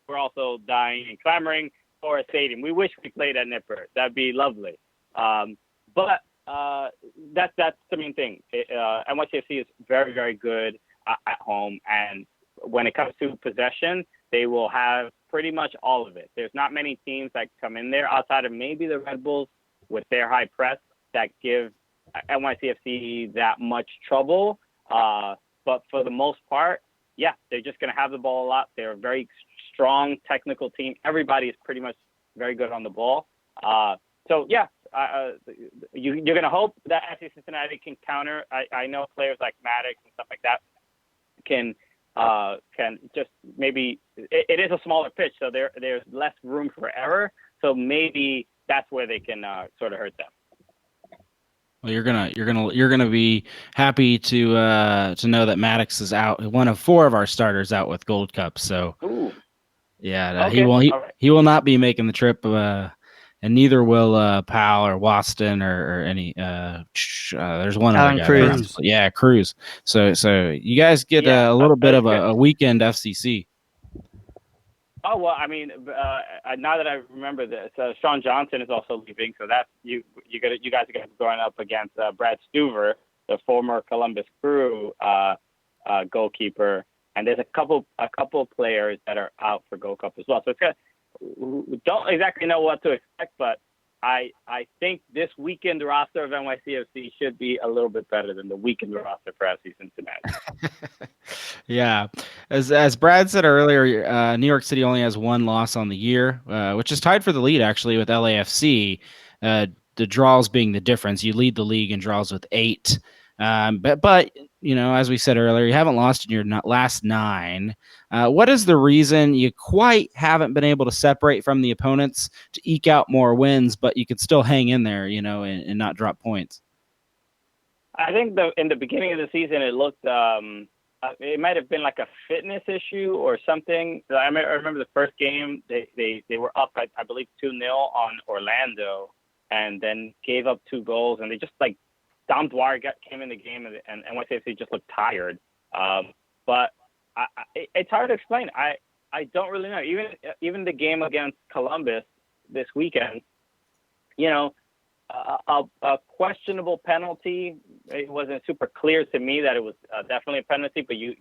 we're also dying and clamoring for a stadium. We wish we played at Nipper. That'd be lovely. But that's the main thing. NYCFC is very, very good at home. And when it comes to possession, they will have pretty much all of it. There's not many teams that come in there outside of maybe the Red Bulls with their high press that give NYCFC that much trouble. But for the most part, yeah, they're just going to have the ball a lot. They're a very strong technical team. Everybody is pretty much very good on the ball. So, yeah, you're going to hope that FC Cincinnati can counter. I know players like Maddox and stuff like that can just maybe – it is a smaller pitch, so there's less room for error. So maybe that's where they can sort of hurt them. Well, you're gonna be happy to know that Maddox is out. One of 4 of our starters out with Gold Cup. So, Ooh. Yeah, okay. he will not be making the trip, and neither will Powell or Waston or any. There's one other guy. Cruz. Yeah, Cruz. So you guys get a little bit of a weekend FCC. Oh, well, I mean, now that I remember this, Sean Johnson is also leaving, so that's you guys are going to be going up against Brad Stuver, the former Columbus Crew goalkeeper, and there's a couple players that are out for Gold Cup as well. So it's don't exactly know what to expect, but I think this weekend roster of NYCFC should be a little bit better than the weekend roster for FC Cincinnati. Yeah, as Brad said earlier, New York City only has one loss on the year, which is tied for the lead actually with LAFC. The draws being the difference. You lead the league in draws with 8. But as we said earlier, you haven't lost in your last 9. What is the reason you quite haven't been able to separate from the opponents to eke out more wins, but you could still hang in there, and not drop points? I think in the beginning of the season, it looked it might have been like a fitness issue or something. I remember the first game, they were up, I believe, 2-0 on Orlando, and then gave up 2 goals, and they just like Dom Dwyer came in the game, and NYCFC just looked tired. But it's hard to explain. I don't really know. Even the game against Columbus this weekend, a questionable penalty. It wasn't super clear to me that it was definitely a penalty, but you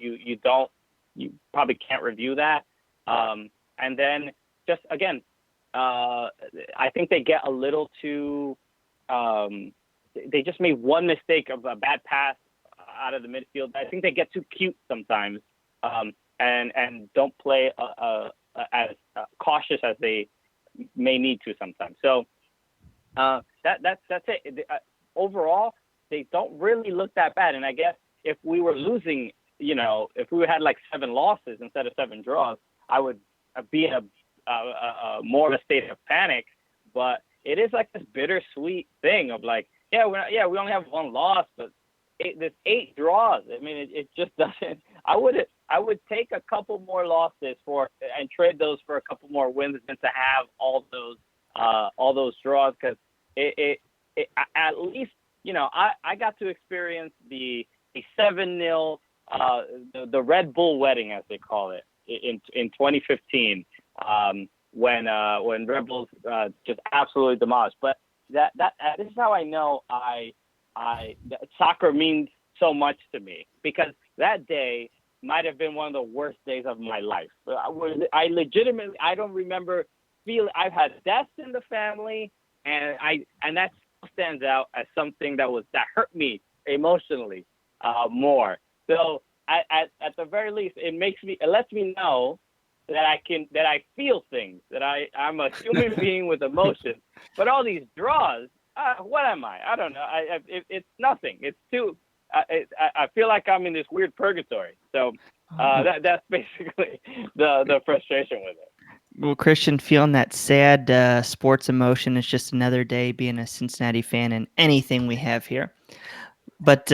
probably can't review that. And then just again, I think they get a little too. They just made one mistake of a bad pass out of the midfield. I think they get too cute sometimes, and don't play as cautious as they may need to sometimes. So that's it. Overall, they don't really look that bad. And I guess if we were losing, if we had like 7 losses instead of 7 draws, I would be in a more of a state of panic. But it is like this bittersweet thing of like, we only have 1 loss, but there's 8 draws. I mean, it just doesn't. I would take a couple more losses and trade those for a couple more wins than to have all those draws, because it at least I got to experience the 7-0 the Red Bull wedding, as they call it, in 2015, when Red Bulls just absolutely demolished. But that this is how I know soccer means so much to me, because that day might have been one of the worst days of my life. I legitimately, I don't remember feeling. I've had deaths in the family, and that stands out as something that hurt me emotionally more. So at the very least, it lets me know that I feel things, that I'm a human being with emotions. But all these draws, what am I? I don't know. It's nothing. It's too. I feel like I'm in this weird purgatory. So that's basically the frustration with it. Well, Christian, feeling that sad sports emotion is just another day being a Cincinnati fan in anything we have here. But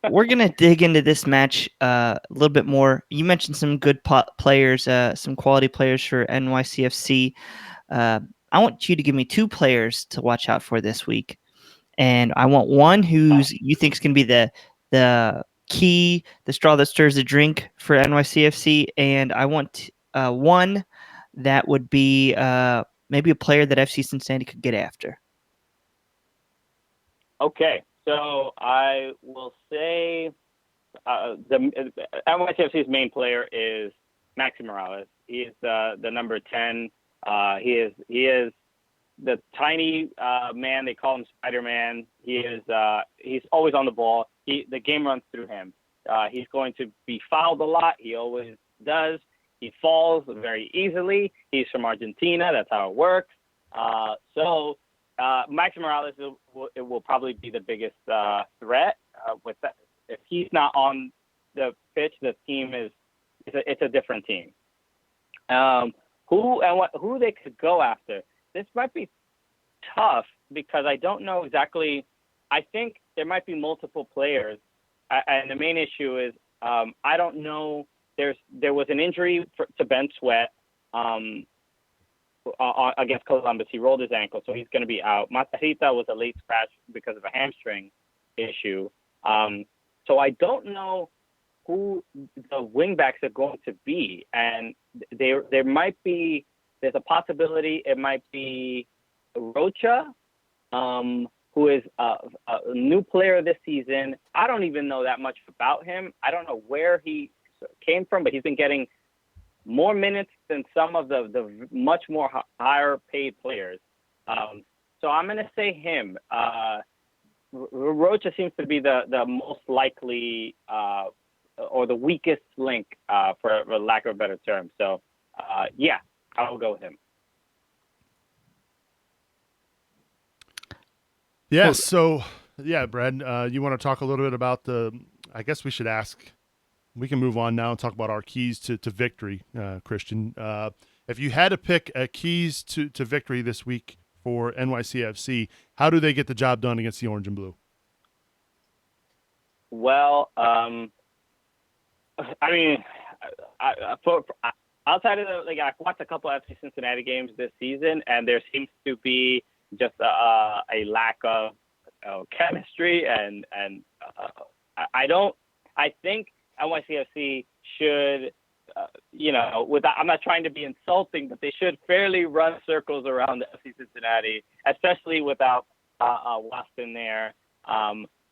we're going to dig into this match a little bit more. You mentioned some good players, some quality players for NYCFC. I want you to give me 2 players to watch out for this week. And I want one who's you think is going to be the key, the straw that stirs the drink for NYCFC. And I want one that would be maybe a player that FC Cincinnati could get after. Okay, so I will say the NYCFC's main player is Maxi Morales. He is the number 10. He is the tiny man. They call him Spider-Man. He's always on the ball. The game runs through him. He's going to be fouled a lot. He always does. He falls very easily. He's from Argentina. That's how it works. So Maxi Morales will probably be the biggest threat. With that, if he's not on the pitch, the team it's a different team. Who they could go after? This might be tough because I don't know exactly. I think there might be multiple players, and the main issue is I don't know. There was an injury to Ben Sweat against Columbus. He rolled his ankle, so he's going to be out. Matarrita was a late scratch because of a hamstring issue. So I don't know who the wingbacks are going to be, and there might be. There's a possibility it might be Rocha, who is a new player this season. I don't even know that much about him. I don't know where he came from, but he's been getting more minutes than some of the much more higher paid players. So I'm going to say him. Rocha seems to be the most likely or the weakest link, for lack of a better term. So, yeah, I'll go with him. Yeah. So, yeah, Brad, you want to talk a little bit about I guess we should ask. We can move on now and talk about our keys to victory, Christian. If you had to pick keys to victory this week for NYCFC, how do they get the job done against the Orange and Blue? Well, I mean, outside of I've watched a couple of FC Cincinnati games this season, and there seems to be just a lack of chemistry, and I think NYCFC should, I'm not trying to be insulting, but they should fairly run circles around FC Cincinnati, especially without Waston there.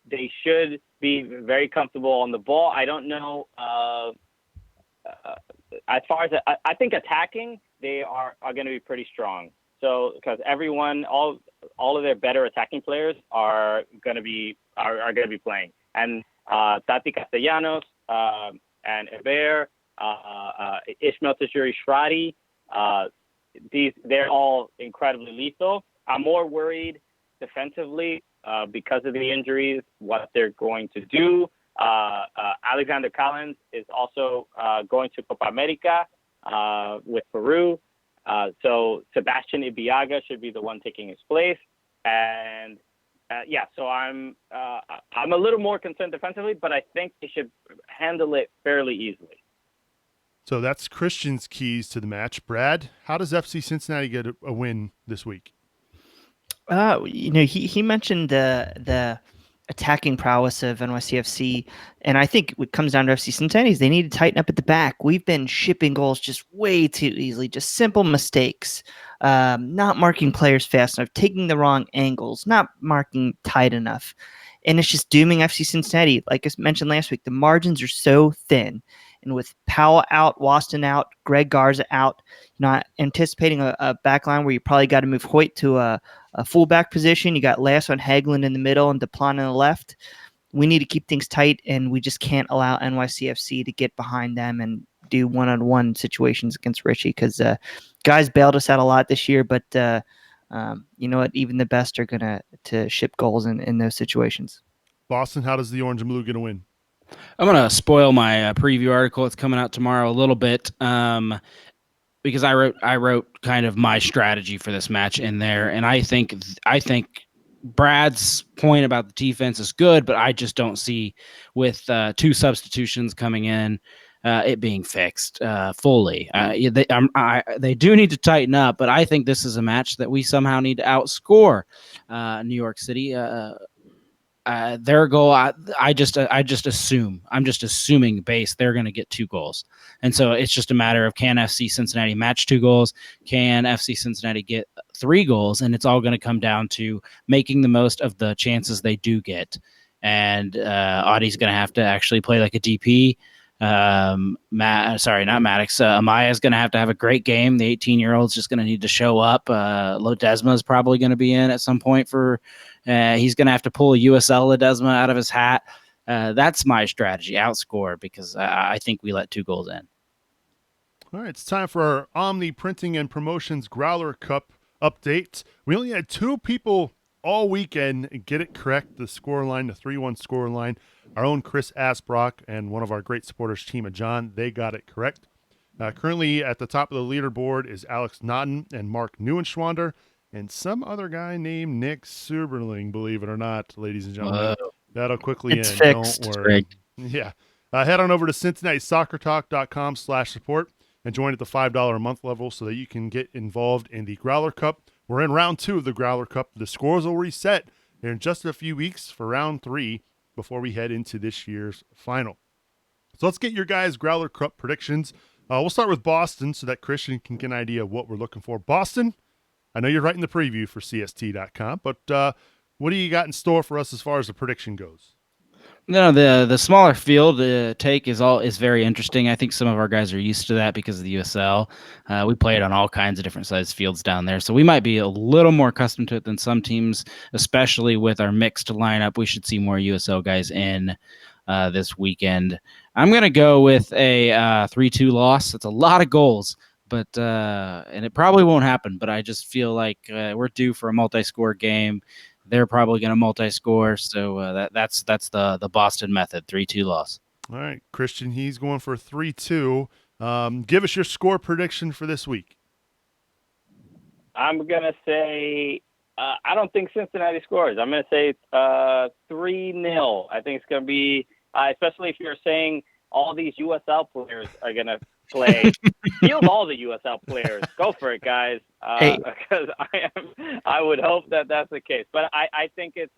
They should be very comfortable on the ball. I don't know. As far as I think attacking, they are going to be pretty strong. So because all of their better attacking players are going to be playing, and Tati Castellanos and Eber, Ishmael Tashuri Shradi, they're all incredibly lethal. I'm more worried defensively because of the injuries, what they're going to do. Alexander Collins is also going to Copa America with Peru. So Sebastian Ibiaga should be the one taking his place. And so I'm a little more concerned defensively, but I think they should handle it fairly easily. So that's Christian's keys to the match. Brad, how does FC Cincinnati get a win this week? He mentioned the attacking prowess of NYCFC, and I think what comes down to FC Cincinnati is they need to tighten up at the back. We've been shipping goals just way too easily, just simple mistakes, not marking players fast enough, taking the wrong angles, not marking tight enough, and it's just dooming FC Cincinnati. Like I mentioned last week, the margins are so thin, and with Powell out, Waston out, Greg Garza out, not anticipating a back line where you probably got to move Hoyt to a fullback position. You got Lasso and Hagelin in the middle and Deplan on the left. We need to keep things tight, and we just can't allow NYCFC to get behind them and do one-on-one situations against Richie, because guys bailed us out a lot this year, but you know what? Even the best are going to ship goals in those situations. Boston, how does the Orange and Blue get a win? I'm going to spoil my preview article. It's coming out tomorrow a little bit. Because I wrote kind of my strategy for this match in there, and I think Brad's point about the defense is good, but I just don't see with two substitutions coming in it being fixed fully. They do need to tighten up, but I think this is a match that we somehow need to outscore New York City. Their goal, I just assume. I'm just assuming base they're going to get 2 goals, and so it's just a matter of, can FC Cincinnati match 2 goals? Can FC Cincinnati get 3 goals? And it's all going to come down to making the most of the chances they do get. And Audie's going to have to actually play like a DP. Not Maddox. Amaya's going to have a great game. The 18-year-old's just going to need to show up. Ledesma is probably going to be in at some point for. He's going to have to pull a USL Ledesma out of his hat. That's my strategy, outscore, because I think we let 2 goals in. All right, it's time for our Omni Printing and Promotions Growler Cup update. We only had 2 people all weekend get it correct, the scoreline, the 3-1 scoreline. Our own Chris Asbrock and one of our great supporters, Team of John, they got it correct. Currently at the top of the leaderboard is Alex Naughton and Mark Neuenschwander, and some other guy named Nick Suberling, believe it or not, ladies and gentlemen. That'll quickly it's end. Fixed. Don't worry. Yeah. Head on over to CincinnatiSoccerTalk.com/support and join at the $5 a month level so that you can get involved in the Growler Cup. We're in round 2 of the Growler Cup. The scores will reset in just a few weeks for round 3 before we head into this year's final. So let's get your guys' Growler Cup predictions. We'll start with Boston so that Christian can get an idea of what we're looking for. Boston, I know you're writing the preview for CST.com, but what do you got in store for us as far as the prediction goes? No, the smaller field take is very interesting. I think some of our guys are used to that because of the USL. We played on all kinds of different sized fields down there, so we might be a little more accustomed to it than some teams, especially with our mixed lineup. We should see more USL guys in this weekend. I'm gonna go with a 3-2 loss. It's a lot of goals, but and it probably won't happen. But I just feel like we're due for a multi-score game. They're probably going to multi-score, so that's the Boston method, 3-2 loss. All right, Christian, he's going for 3-2. Give us your score prediction for this week. I'm going to say I don't think Cincinnati scores. I'm going to say 3-0. I think it's going to be, especially if you're saying all these USL players are going to play. Field all the USL players. Go for it, guys. Because I would hope that that's the case. But I think it's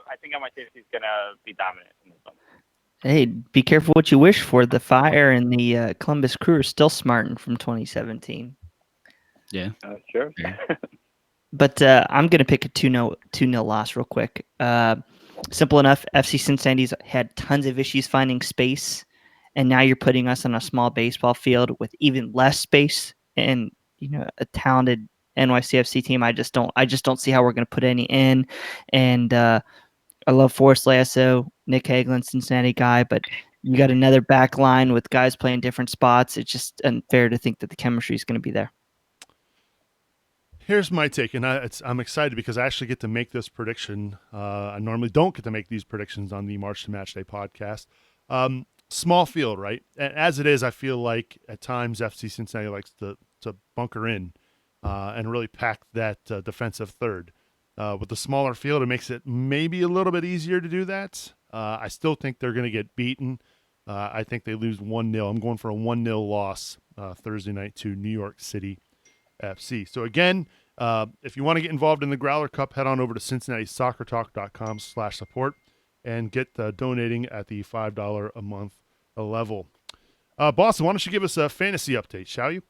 I think MITC is going to be dominant in this one. Hey, be careful what you wish for. The Fire and the Columbus Crew are still smarting from 2017. Yeah. Sure. But I'm going to pick a 2-0 loss real quick. Simple enough. FC Cincinnati's had tons of issues finding space, and now you're putting us on a small baseball field with even less space and a talented NYCFC team. I just don't see how we're going to put any in. And I love Forrest Lasso, Nick Hagelin, Cincinnati guy, but you got another back line with guys playing different spots. It's just unfair to think that the chemistry is going to be there. Here's my take, and I'm excited because I actually get to make this prediction. I normally don't get to make these predictions on the March to Match Day podcast. Small field, right? As it is, I feel like at times FC Cincinnati likes to bunker in and really pack that defensive third. With the smaller field, it makes it maybe a little bit easier to do that. I still think they're going to get beaten. I think they lose 1-0. I'm going for a 1-0 loss Thursday night to New York City FC. So again, if you want to get involved in the Growler Cup, head on over to CincinnatiSoccerTalk.com/support and get donating at the $5 a month level. Boston, why don't you give us a fantasy update, shall you?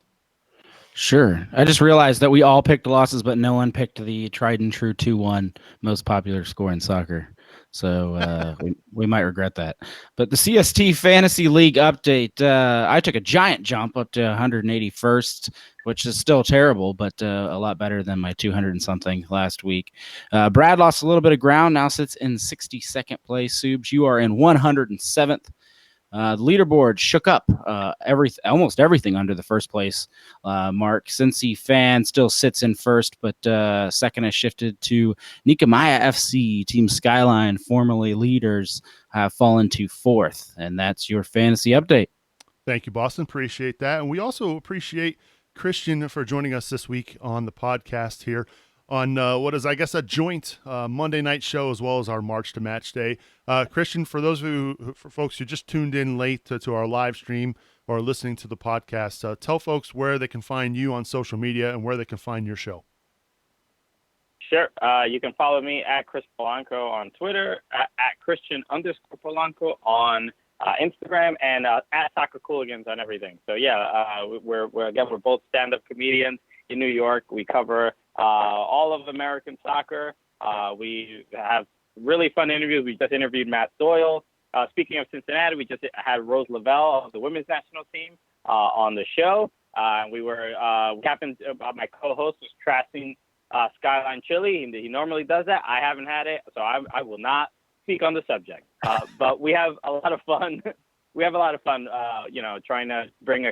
Sure. I just realized that we all picked losses, but no one picked the tried and true 2-1 most popular score in soccer. So we might regret that. But the CST Fantasy League update, I took a giant jump up to 181st, which is still terrible, but a lot better than my 200 and something last week. Brad lost a little bit of ground, now sits in 62nd place. Subs, you are in 107th. The leaderboard shook up almost everything under the first place mark. Cincy Fan still sits in first, but second has shifted to Nehemiah FC. Team Skyline, formerly leaders, have fallen to fourth. And that's your fantasy update. Thank you, Boston. Appreciate that. And we also appreciate Christian for joining us this week on the podcast here on what is, I guess, a joint Monday night show as well as our March to Match Day. Christian, for those for folks who just tuned in late to our live stream or listening to the podcast, tell folks where they can find you on social media and where they can find your show. Sure. You can follow me at Chris Polanco on Twitter, at Christian_Polanco on Instagram, and at Soccer Cooligans on everything. So yeah, we're both stand-up comedians in New York. We cover all of American soccer. We have really fun interviews. We just interviewed Matt Doyle. Speaking of Cincinnati, we just had Rose Lavelle of the women's national team on the show. My co-host was trashing Skyline Chili. He normally does that. I haven't had it, so I will not speak on the subject. But we have a lot of fun. Trying to bring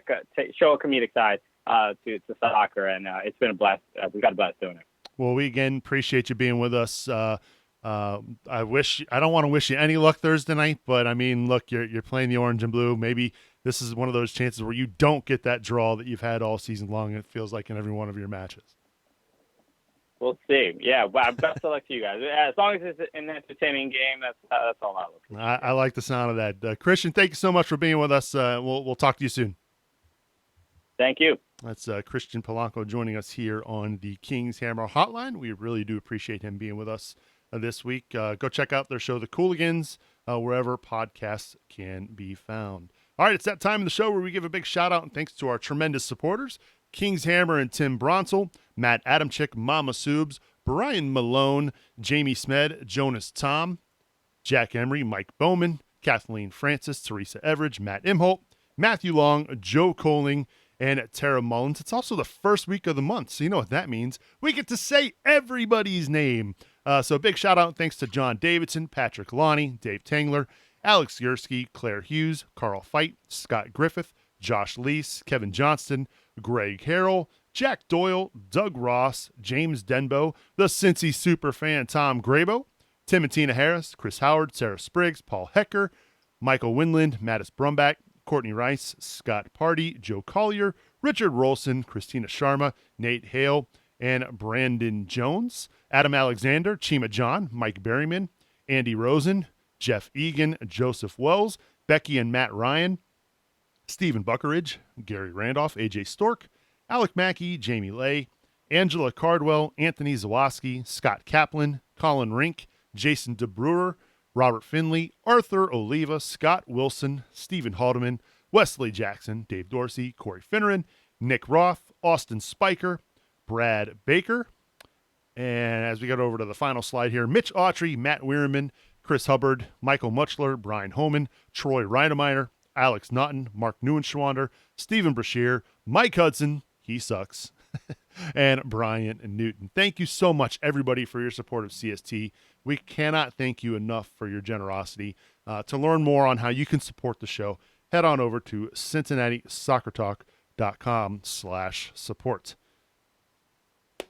show a comedic side to soccer, and it's been a blast. We've got a blast doing it. Well, we again appreciate you being with us. I don't want to wish you any luck Thursday night, but I mean, look, you're playing the orange and blue. Maybe this is one of those chances where you don't get that draw that you've had all season long. It feels like in every one of your matches. We'll see. Yeah, well, best of luck to you guys. As long as it's an entertaining game, that's all I look for. I like the sound of that. Christian, thank you so much for being with us. We'll talk to you soon. Thank you. That's Christian Polanco joining us here on the King's Hammer Hotline. We really do appreciate him being with us this week. Go check out their show, The Cooligans, wherever podcasts can be found. All right, it's that time of the show where we give a big shout out and thanks to our tremendous supporters, King's Hammer and Tim Bronsel, Matt Adamczyk, Mama Subs, Brian Malone, Jamie Smed, Jonas Tom, Jack Emery, Mike Bowman, Kathleen Francis, Teresa Everidge, Matt Imholt, Matthew Long, Joe Coling, and Tara Mullins. It's also the first week of the month, so you know what that means. We get to say everybody's name. So big shout out and thanks to John Davidson, Patrick Lonnie, Dave Tangler, Alex Gursky, Claire Hughes, Carl Fight, Scott Griffith, Josh Leese, Kevin Johnston, Greg Harrell, Jack Doyle, Doug Ross, James Denbo, the Cincy superfan Tom Grabo, Tim and Tina Harris, Chris Howard, Sarah Spriggs, Paul Hecker, Michael Winland, Mattis Brumback, Courtney Rice, Scott Party, Joe Collier, Richard Rolson, Christina Sharma, Nate Hale, and Brandon Jones, Adam Alexander, Chima John, Mike Berryman, Andy Rosen, Jeff Egan, Joseph Wells, Becky and Matt Ryan, Stephen Buckeridge, Gary Randolph, AJ Stork, Alec Mackey, Jamie Lay, Angela Cardwell, Anthony Zawoski, Scott Kaplan, Colin Rink, Jason DeBrewer, Robert Finley, Arthur Oliva, Scott Wilson, Stephen Haldeman, Wesley Jackson, Dave Dorsey, Corey Finneran, Nick Roth, Austin Spiker, Brad Baker, and as we get over to the final slide here, Mitch Autry, Matt Weirman, Chris Hubbard, Michael Muchler, Brian Homan, Troy Reinemeyer, Alex Naughton, Mark Neuenschwander, Stephen Brashear, Mike Hudson, he sucks, and Brian Newton. Thank you so much, everybody, for your support of CST. We cannot thank you enough for your generosity. To learn more on how you can support the show, head on over to CincinnatiSoccerTalk.com/support.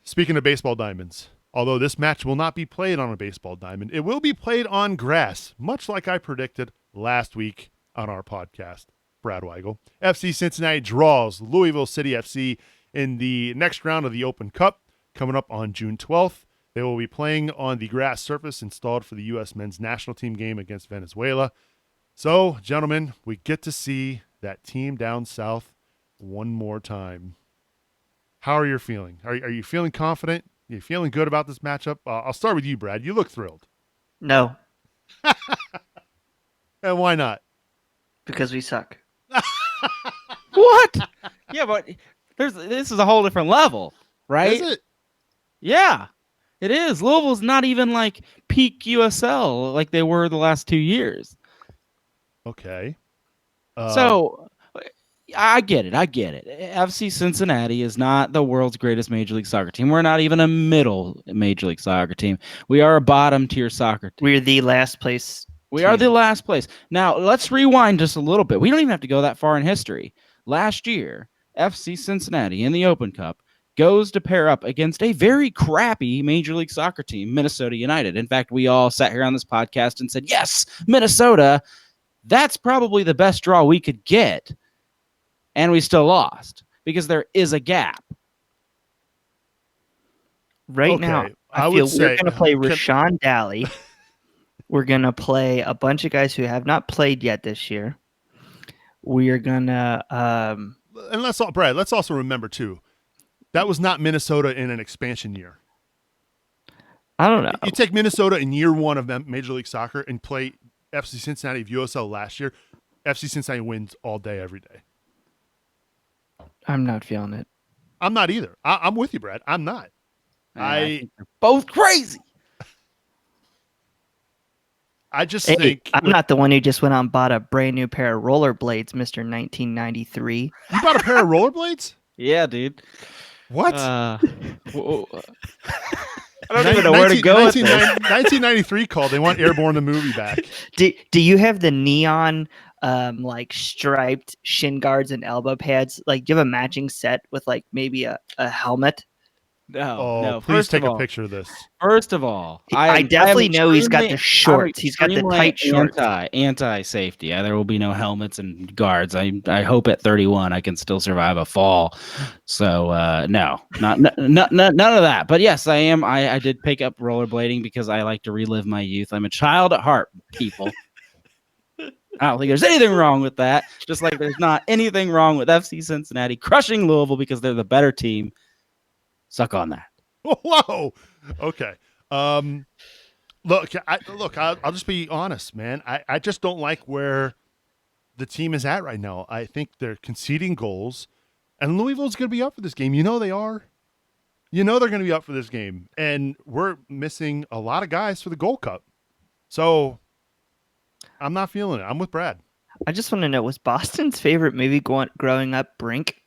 Speaking of baseball diamonds, although this match will not be played on a baseball diamond, it will be played on grass, much like I predicted last week on our podcast. Brad Weigel. FC Cincinnati draws Louisville City FC in the next round of the Open Cup coming up on June 12th. They will be playing on the grass surface installed for the U.S. men's national team game against Venezuela. So, gentlemen, we get to see that team down south one more time. How are you feeling? Are you feeling confident? Are you feeling good about this matchup? I'll start with you, Brad. You look thrilled. No, And why not? because we suck. What? Yeah, but this is a whole different level, right? Is it? Yeah, it is. Louisville's not even like peak USL like they were the last 2 years. Okay. So I get it. FC Cincinnati is not the world's greatest Major League Soccer team. We're not even a middle Major League Soccer team. We are a bottom tier soccer team. We're the last place. We are the last place. Now, let's rewind just a little bit. We don't even have to go that far in history. Last year, FC Cincinnati in the Open Cup goes to pair up against a very crappy Major League Soccer team, Minnesota United. In fact, we all sat here on this podcast and said, yes, Minnesota, that's probably the best draw we could get. And we still lost because there is a gap. Right now, I feel we're going to play Rashawn Daly. We're going to play a bunch of guys who have not played yet this year. We are going to... and let's also remember, too, that was not Minnesota in an expansion year. I don't know. You take Minnesota in year one of Major League Soccer and play FC Cincinnati of USL last year, FC Cincinnati wins all day, every day. I'm not feeling it. I'm not either. I'm with you, Brad. I'm not. I think they're both crazy. I just think... I'm not the one who just went out and bought a brand new pair of rollerblades, Mr. 1993. You bought a pair of rollerblades? Yeah, dude. What? I don't even know where to go with this. 1993 called. They want Airborne the movie back. Do you have the neon like striped shin guards and elbow pads? Like, do you have a matching set with like maybe a helmet? No. Please take a picture of this. First of all, I definitely know he's got the shorts. He's got the tight shorts. Anti-safety. There will be no helmets and guards. I hope at 31 I can still survive a fall. So no, not none of that. But yes, I am. I did pick up rollerblading because I like to relive my youth. I'm a child at heart, people. I don't think there's anything wrong with that. Just like there's not anything wrong with FC Cincinnati crushing Louisville because they're the better team. Suck on that. Whoa. Okay. Look, I'll just be honest, man. I just don't like where the team is at right now. I think they're conceding goals, and Louisville's going to be up for this game. You know they are. You know they're going to be up for this game, and we're missing a lot of guys for the Gold Cup. So I'm not feeling it. I'm with Brad. I just want to know, was Boston's favorite movie growing up Brink?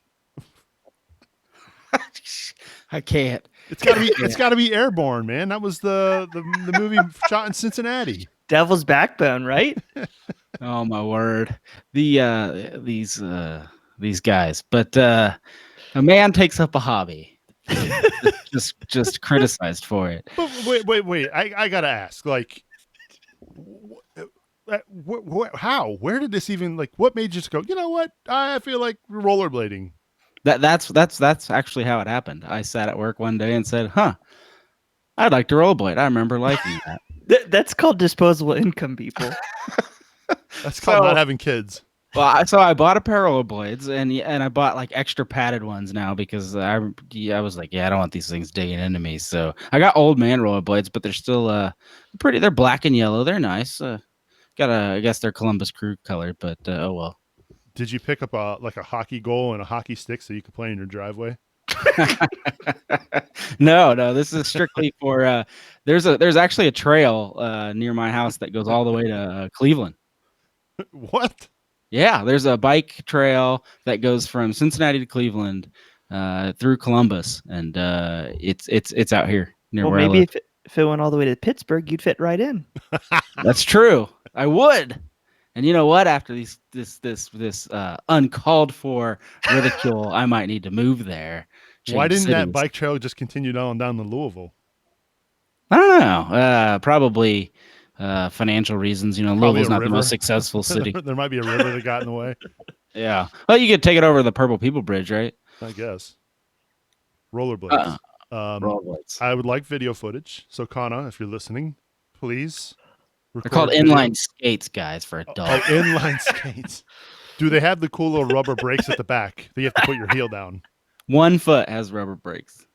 I can't. It's got to be Airborne, man. That was the movie shot in Cincinnati. Devil's Backbone, right? Oh my word. These guys. But a man takes up a hobby. just criticized for it. But wait. I got to ask, like, how? Where did this even, like, what made you just go, you know what? I feel like rollerblading. That's actually how it happened. I sat at work one day and said, I'd like to rollerblade. I remember liking that. That's called disposable income, people. That's called not having kids. Well, so I bought a pair of rollerblades and I bought like extra padded ones now because I was like, I don't want these things digging into me. So I got old man rollerblades, but they're still pretty. They're black and yellow. They're nice. I guess they're Columbus Crew color, but oh well. Did you pick up a hockey goal and a hockey stick so you could play in your driveway? No, this is strictly for there's actually a trail near my house that goes all the way to Cleveland. What? Yeah, there's a bike trail that goes from Cincinnati to Cleveland through Columbus, and it's out here near where I live. If it went all the way to Pittsburgh, you'd fit right in. That's true. I would. And you know what? After this uncalled for ridicule, I might need to move there. Why didn't that bike trail just continue down to Louisville? I don't know. Probably financial reasons. Louisville's not the most successful city. There might be a river that got in the way. Yeah. Well, you could take it over the Purple People Bridge, right? I guess. Rollerblades. Rollerblades. I would like video footage. So, Kana, if you're listening, please. They're called inline skates, guys, for adults. Oh, inline skates. Do they have the cool little rubber brakes at the back that you have to put your heel down? One foot has rubber brakes.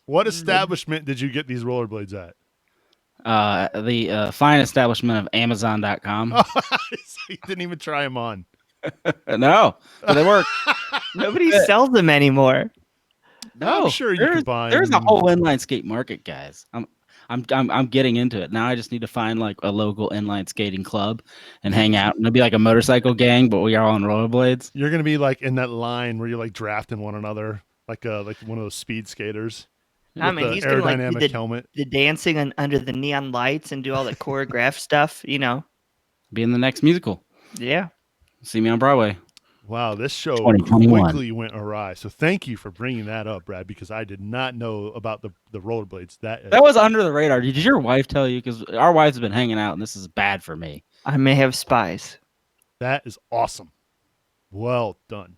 What establishment did you get these rollerblades at? The fine establishment of Amazon.com. Oh, so you didn't even try them on. No, but they work. Nobody sells them anymore. No, I'm sure you can buy. There's a whole inline skate market, guys. I'm getting into it now. I just need to find like a local inline skating club and hang out. And it'll be like a motorcycle gang, but we are all on rollerblades. You're gonna be like in that line where you're like drafting one another, like one of those speed skaters. I mean, he's gonna like do helmet, the dancing under the neon lights and do all the choreographed stuff. Be in the next musical. Yeah. See me on Broadway. Wow, this show quickly went awry. So thank you for bringing that up, Brad, because I did not know about the rollerblades. That was under the radar. Did your wife tell you? Because our wives have been hanging out, and this is bad for me. I may have spies. That is awesome. Well done.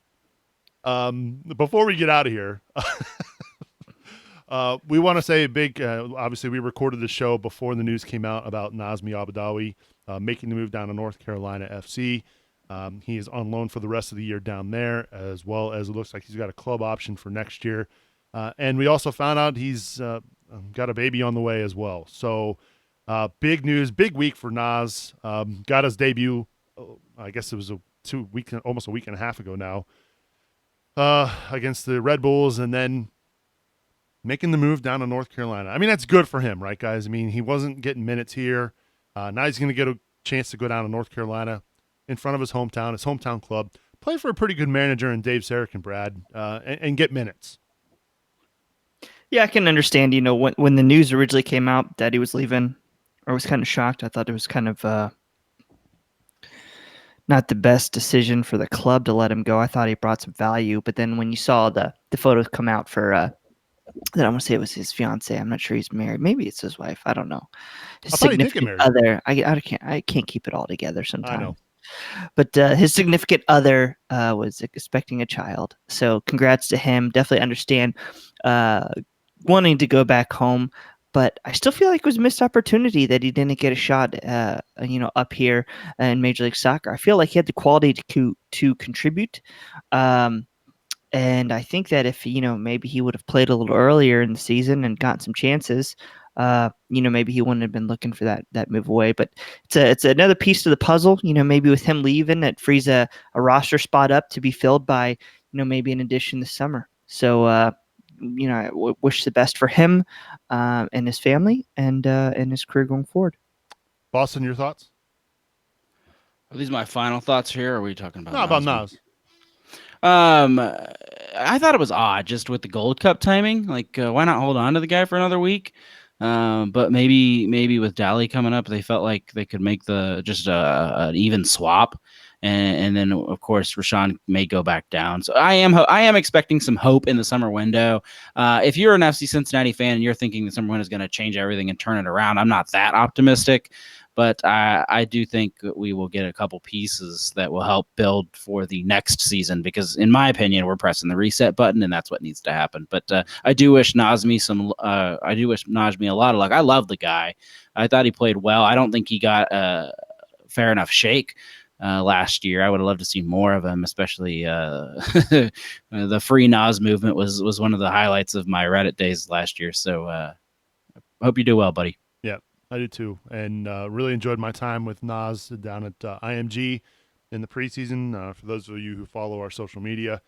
Before we get out of here, we want to say a big, obviously we recorded the show before the news came out about Nazmi Abadawi making the move down to North Carolina FC. He is on loan for the rest of the year down there, as well as it looks like he's got a club option for next year. And we also found out he's got a baby on the way as well. So big news, big week for Naz. Got his debut, I guess it was almost a week and a half ago now, against the Red Bulls, and then making the move down to North Carolina. I mean, that's good for him, right, guys? I mean, he wasn't getting minutes here. Now he's going to get a chance to go down to North Carolina in front of his hometown club, play for a pretty good manager in Dave Sarek and Brad, and get minutes. Yeah, I can understand, when the news originally came out that he was leaving, I was kind of shocked. I thought it was kind of not the best decision for the club to let him go. I thought he brought some value, but then when you saw the photos come out for that, I want to say it was his fiance. I'm not sure he's married. Maybe it's his wife. I don't know. His significant other. I can't keep it all together sometimes. I know. But his significant other was expecting a child. So congrats to him. Definitely understand wanting to go back home. But I still feel like it was a missed opportunity that he didn't get a shot, up here in Major League Soccer. I feel like he had the quality to contribute. And I think that if, maybe he would have played a little earlier in the season and gotten some chances, maybe he wouldn't have been looking for that move away. But it's another piece to the puzzle. Maybe with him leaving, it frees a roster spot up to be filled by, maybe an addition this summer. So, I wish the best for him and his family and his career going forward. Boston, your thoughts? Are these my final thoughts here? Or are we talking about Not about Nas. I thought it was odd just with the Gold Cup timing. Like, why not hold on to the guy for another week? But maybe with Daly coming up, they felt like they could make just an even swap, and then of course Rashawn may go back down. So I am expecting some hope in the summer window. If you're an FC Cincinnati fan and you're thinking the summer window is going to change everything and turn it around, I'm not that optimistic. But I do think we will get a couple pieces that will help build for the next season because, in my opinion, we're pressing the reset button, and that's what needs to happen. But I do wish Najmi a lot of luck. I love the guy. I thought he played well. I don't think he got a fair enough shake last year. I would have loved to see more of him, especially the Free Nas movement was one of the highlights of my Reddit days last year. So hope you do well, buddy. Yeah, I do too, and really enjoyed my time with Nas down at IMG in the preseason. For those of you who follow our social media,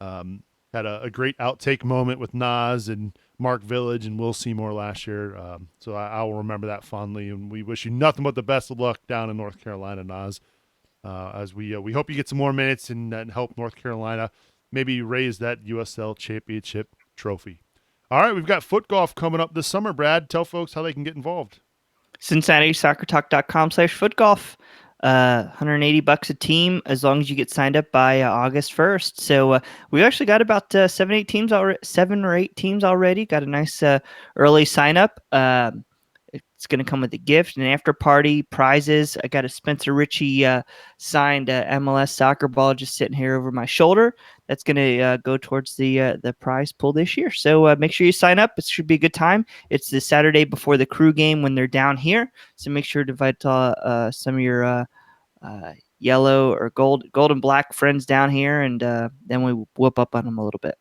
had a great outtake moment with Nas and Mark Village and Will Seymour last year. So I will remember that fondly, and we wish you nothing but the best of luck down in North Carolina, Nas. As we hope you get some more minutes and help North Carolina maybe raise that USL Championship trophy. All right, we've got foot golf coming up this summer. Brad, tell folks how they can get involved. CincinnatiSoccerTalk.com/footgolf. $180 a team as long as you get signed up by August 1st. So we actually got about 7 or 8 teams already. Got a nice early sign up. It's going to come with a gift, an after party, prizes. I got a Spencer Ritchie signed MLS soccer ball just sitting here over my shoulder. That's going to go towards the prize pool this year. So make sure you sign up. It should be a good time. It's the Saturday before the Crew game when they're down here. So make sure to invite some of your yellow or gold and black friends down here, and then we whoop up on them a little bit.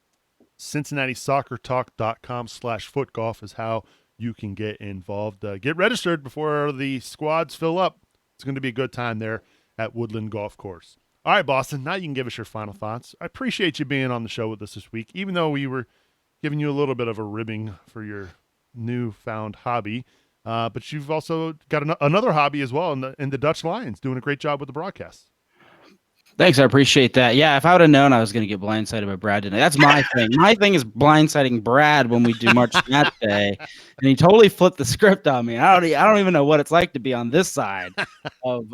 CincinnatiSoccerTalk.com/footgolf is how you can get involved. Get registered before the squads fill up. It's going to be a good time there at Woodland Golf Course. All right, Boston, now you can give us your final thoughts. I appreciate you being on the show with us this week, even though we were giving you a little bit of a ribbing for your newfound hobby. But you've also got another hobby as well in the Dutch Lions, doing a great job with the broadcast. Thanks, I appreciate that. Yeah, if I would have known I was going to get blindsided by Brad today, that's my thing. My thing is blindsiding Brad when we do March Snap Day, and he totally flipped the script on me. I don't even know what it's like to be on this side of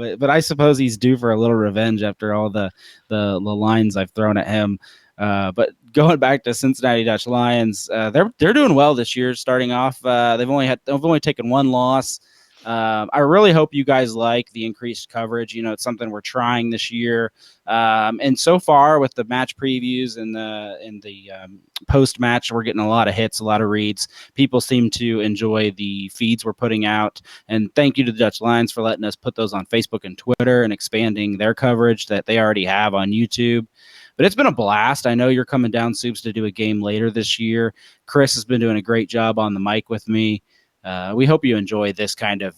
it. But I suppose he's due for a little revenge after all the lines I've thrown at him. But going back to Cincinnati Dutch Lions, they're doing well this year. Starting off, they've only taken one loss. I really hope you guys like the increased coverage. You know, it's something we're trying this year. And so far with the match previews and the post match, we're getting a lot of hits, a lot of reads. People seem to enjoy the feeds we're putting out. And thank you to the Dutch Lions for letting us put those on Facebook and Twitter and expanding their coverage that they already have on YouTube. But it's been a blast. I know you're coming down, Soups, to do a game later this year. Chris has been doing a great job on the mic with me. We hope you enjoy this kind of,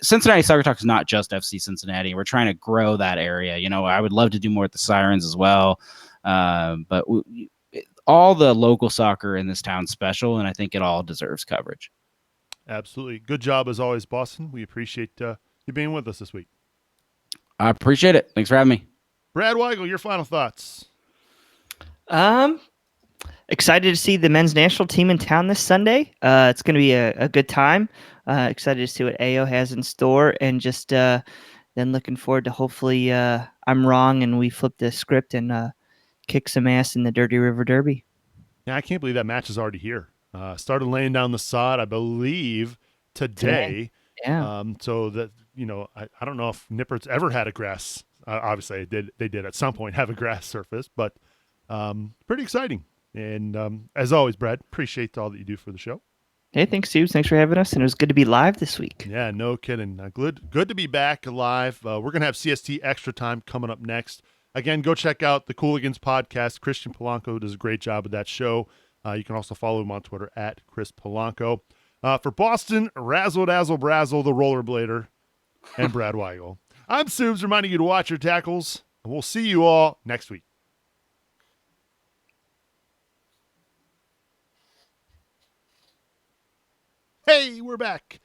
Cincinnati Soccer Talk is not just FC Cincinnati. We're trying to grow that area. I would love to do more with the Sirens as well. But all the local soccer in this town's special, and I think it all deserves coverage. Absolutely. Good job as always, Boston. We appreciate you being with us this week. I appreciate it. Thanks for having me. Brad Weigel, your final thoughts. Excited to see the men's national team in town this Sunday. It's going to be a good time. Excited to see what AO has in store, and just then looking forward to hopefully I'm wrong and we flip the script and kick some ass in the Dirty River Derby. Yeah, I can't believe that match is already here. Started laying down the sod, I believe, today. Yeah. So that, I don't know if Nippert's ever had a grass. Obviously, they did at some point have a grass surface, but pretty exciting. And as always, Brad, appreciate all that you do for the show. Hey, thanks, Steve. Thanks for having us, and it was good to be live this week. Yeah, no kidding. Good to be back live. We're going to have CST Extra Time coming up next. Again, go check out the Cooligans podcast. Christian Polanco does a great job with that show. You can also follow him on Twitter at Chris Polanco. For Boston, Razzle Dazzle Brazzle, the rollerblader, and Brad Weigel, I'm Subs, reminding you to watch your tackles, and we'll see you all next week. Hey, we're back.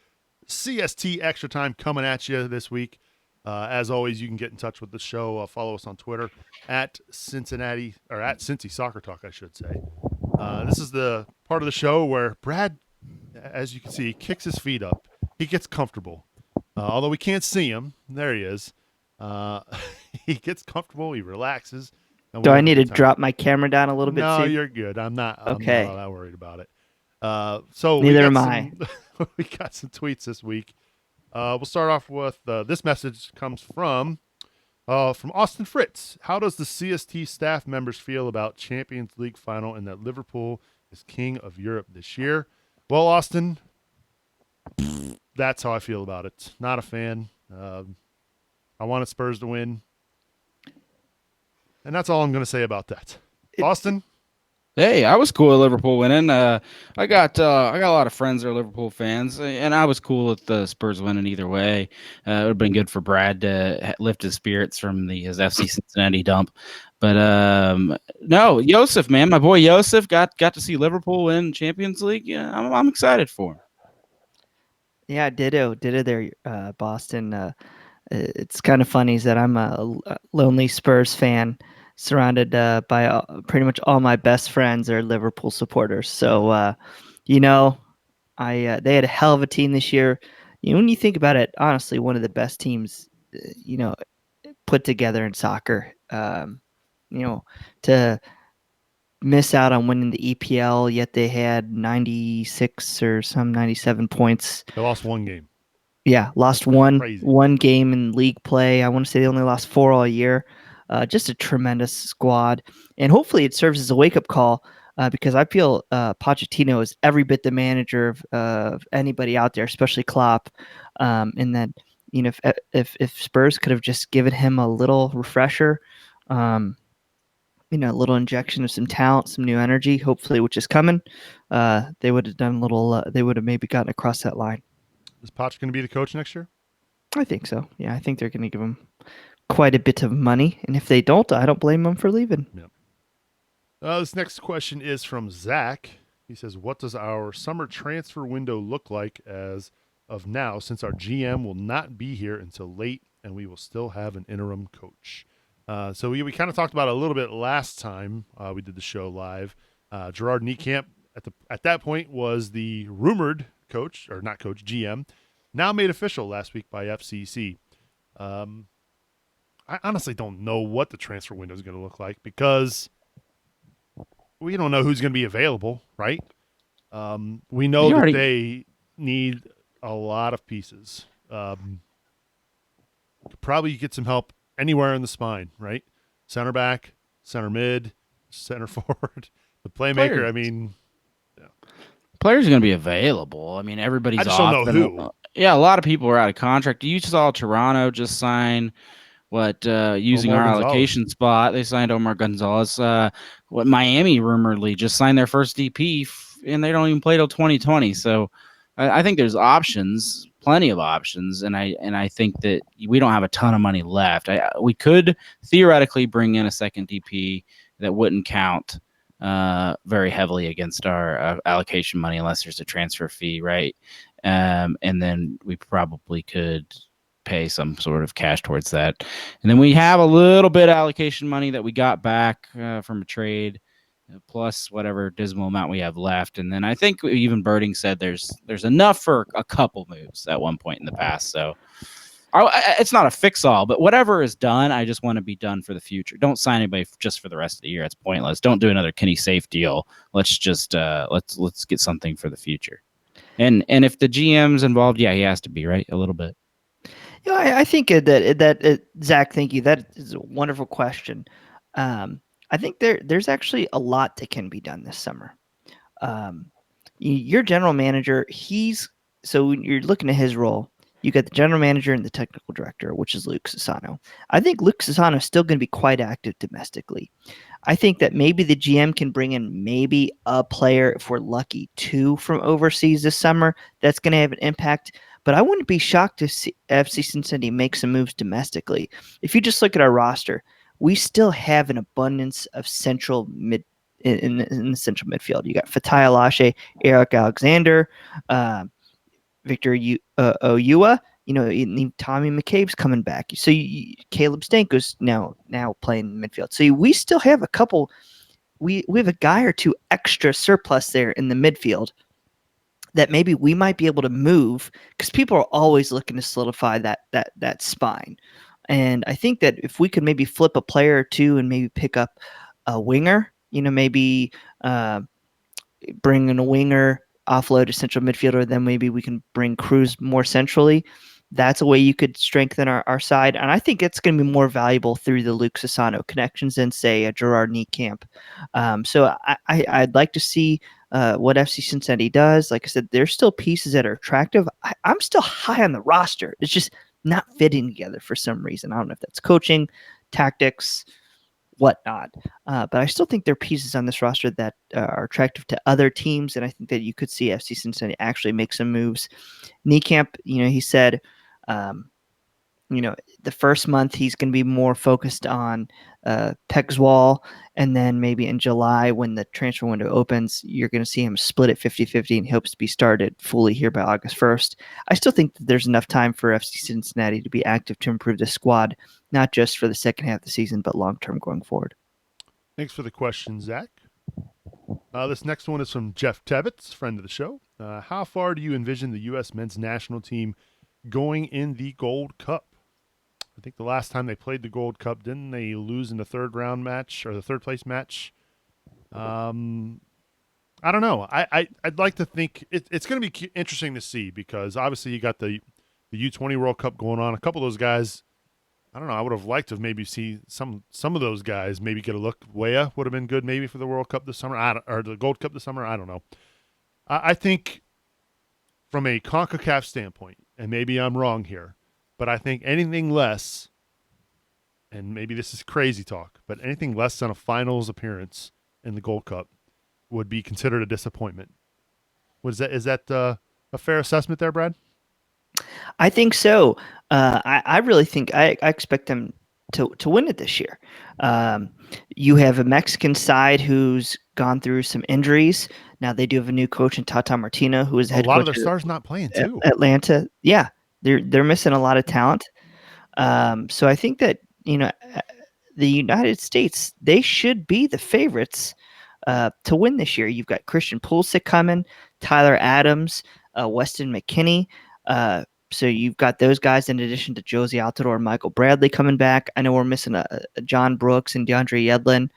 CST Extra Time coming at you this week. As always, you can get in touch with the show. Follow us on Twitter at Cincinnati, or at Cincy Soccer Talk, I should say. This is the part of the show where Brad, as you can see, kicks his feet up. He gets comfortable. Although we can't see him, there he is. He gets comfortable. He relaxes. Do I need to drop my camera down a little bit? No, you're good. I'm not all that worried about it. So neither am I. We got some tweets this week. We'll start off with this message comes from Austin Fritz. How does the CST staff members feel about Champions League final and that Liverpool is king of Europe this year? Well, Austin, that's how I feel about it. Not a fan. I wanted Spurs to win. And that's all I'm going to say about that. Austin? Hey, I was cool with Liverpool winning. I got a lot of friends that are Liverpool fans, and I was cool with the Spurs winning either way. It would have been good for Brad to lift his spirits from his FC Cincinnati dump. But no, Josef, man, my boy Josef got to see Liverpool win Champions League. Yeah, I'm excited for him. Yeah, ditto there, Boston. It's kind of funny is that I'm a lonely Spurs fan, surrounded by pretty much all my best friends are Liverpool supporters. So, they had a hell of a team this year. When you think about it, honestly, one of the best teams, put together in soccer. To miss out on winning the EPL, yet they had 96 or some 97 points. They lost one game. Yeah, lost one game in league play. I want to say they only lost 4 all year. Just a tremendous squad. And hopefully it serves as a wake-up call because I feel Pochettino is every bit the manager of anybody out there, especially Klopp. And that, if Spurs could have just given him a little refresher, a little injection of some talent, some new energy, hopefully, which is coming, they would have done a little, they would have maybe gotten across that line. Is Poch going to be the coach next year? I think so. Yeah, I think they're going to give him quite a bit of money. And if they don't, I don't blame them for leaving. Yeah. This next question is from Zach. He says, what does our summer transfer window look like as of now, since our GM will not be here until late and we will still have an interim coach? So we kind of talked about it a little bit last time we did the show live. Gerard Niekamp at that point was the rumored coach, or not coach, GM, now made official last week by FCC. I honestly don't know what the transfer window is going to look like because we don't know who's going to be available, right? We know that they need a lot of pieces. Probably get some help anywhere in the spine, right? Center back, center mid, center forward, the playmaker. Players are going to be available. I mean, everybody's off. I just don't know who. Yeah, a lot of people are out of contract. You saw Toronto just sign using Omar our Gonzalez. allocation spot. They signed Omar Gonzalez. Miami rumoredly just signed their first DP, and they don't even play till 2020. So I think there's options, plenty of options, and I think that we don't have a ton of money left. We could theoretically bring in a second DP that wouldn't count very heavily against our allocation money unless there's a transfer fee, right? And then we probably could pay some sort of cash towards that. And then we have a little bit of allocation money that we got back from a trade, plus whatever dismal amount we have left. And then I think even Birding said there's enough for a couple moves at one point in the past. So it's not a fix-all, but whatever is done, I just want to be done for the future. Don't sign anybody just for the rest of the year. It's pointless. Don't do another Kenny Safe deal. Let's just let's get something for the future. And if the GM's involved, yeah, he has to be, right, a little bit. I think that Zach, thank you. That is a wonderful question. I think there's actually a lot that can be done this summer. Your general manager, so when you're looking at his role, you got the general manager and the technical director, which is Luke Sassano. I think Luke Sassano is still going to be quite active domestically. I think that maybe the GM can bring in maybe a player, if we're lucky, 2 from overseas this summer. That's going to have an impact. But I wouldn't be shocked to see FC Cincinnati make some moves domestically. If you just look at our roster, we still have an abundance of central mid in the central midfield. You got Fatai Alashe, Eric Alexander, Victor Oyua, Tommy McCabe's coming back. So Caleb Stanko's now playing midfield. So we still have a couple. We have a guy or two extra surplus there in the midfield that maybe we might be able to move, because people are always looking to solidify that spine. And I think that if we could maybe flip a player or two and maybe pick up a winger, maybe bring in a winger, offload a central midfielder, then maybe we can bring Cruz more centrally. That's a way you could strengthen our side. And I think it's going to be more valuable through the Luke Sassano connections than, say, a Gerard Niekamp. So I'd like to see what FC Cincinnati does. Like I said, there's still pieces that are attractive. I'm still high on the roster. It's just not fitting together for some reason. I don't know if that's coaching, tactics, whatnot. But I still think there are pieces on this roster that are attractive to other teams, and I think that you could see FC Cincinnati actually make some moves. Niekamp, he said, the first month he's going to be more focused on Pegswall, and then maybe in July when the transfer window opens, you're going to see him split at 50-50 and he hopes to be started fully here by August 1st. I still think that there's enough time for FC Cincinnati to be active to improve the squad, not just for the second half of the season, but long-term going forward. Thanks for the question, Zach. This next one is from Jeff Tebbets, friend of the show. How far do you envision the U.S. men's national team going in the Gold Cup? I think the last time they played the Gold Cup, didn't they lose in the third place match? I don't know. I'd like to think it's going to be interesting to see, because obviously you got the U20 World Cup going on. A couple of those guys, I don't know. I would have liked to maybe see some of those guys maybe get a look. Weah would have been good maybe for the World Cup this summer, or the Gold Cup this summer. I don't know. I think from a CONCACAF standpoint, and maybe I'm wrong here, but I think anything less, and maybe this is crazy talk, but anything less than a finals appearance in the Gold Cup would be considered a disappointment. Is that a fair assessment there, Brad? I think so. I really think I expect them to win it this year. You have a Mexican side who's gone through some injuries. Now they do have a new coach in Tata Martino, who is head coach. A lot of their stars not playing too. Atlanta, yeah, they're missing a lot of talent. So I think that the United States, they should be the favorites to win this year. You've got Christian Pulisic coming, Tyler Adams, Weston McKennie. So you've got those guys in addition to Josie Altidore and Michael Bradley coming back. I know we're missing a John Brooks and DeAndre Yedlin,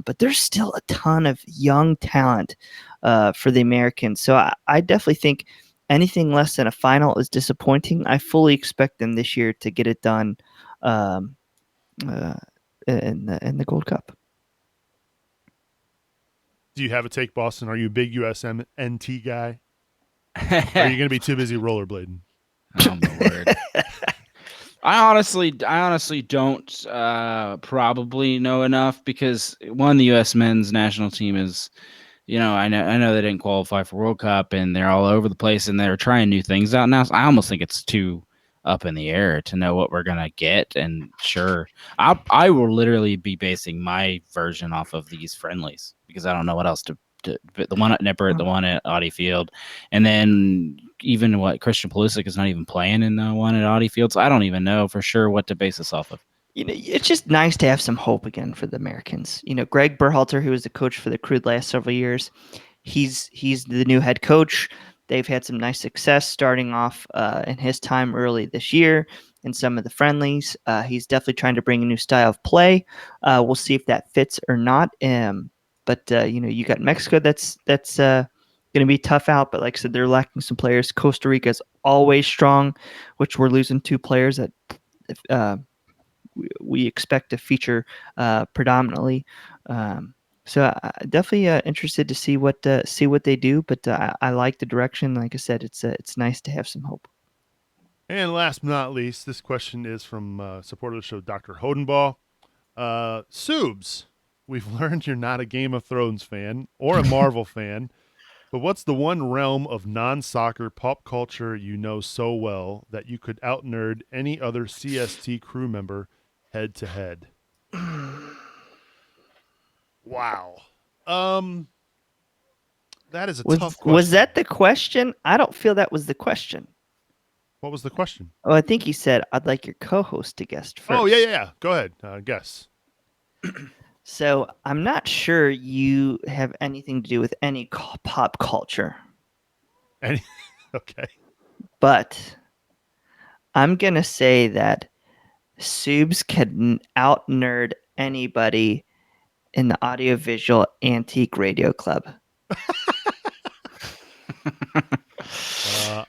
but there's still a ton of young talent for the Americans. So I definitely think anything less than a final is disappointing. I fully expect them this year to get it done in the Gold Cup. Do you have a take, Boston? Are you a big USMNT guy? Or are you going to be too busy rollerblading? Oh my word! I honestly don't probably know enough, because one, the U.S. men's national team is, I know they didn't qualify for World Cup and they're all over the place and they're trying new things out now. So I almost think it's too up in the air to know what we're gonna get. And sure, I will literally be basing my version off of these friendlies, because I don't know what else to the one at Nippert, the one at Audi Field, and then even Christian Pulisic is not even playing in the one at Audi Field. So I don't even know for sure what to base this off of. It's just nice to have some hope again for the Americans. Greg Berhalter, who was the coach for the Crew the last several years, he's the new head coach. They've had some nice success starting off in his time early this year in some of the friendlies. He's definitely trying to bring a new style of play. We'll see if that fits or not. But you got Mexico that's going to be tough out. But like I said, they're lacking some players. Costa Rica is always strong, which we're losing two players that we expect to feature predominantly. So I definitely interested to see what they do. But I like the direction. Like I said, it's nice to have some hope. And last but not least, this question is from supporter of the show, Dr. Hodenbaugh. Subs, we've learned you're not a Game of Thrones fan or a Marvel fan, but what's the one realm of non-soccer pop culture you know so well that you could out-nerd any other CST crew member head to head? Wow. That is a tough question. Was that the question? I don't feel that was the question. What was the question? Oh, I think he said, I'd like your co-host to guest first. Oh, yeah. Go ahead. Guess. So I'm not sure you have anything to do with any pop culture. Okay. But I'm going to say that Subs can out-nerd anybody in the audiovisual antique radio club.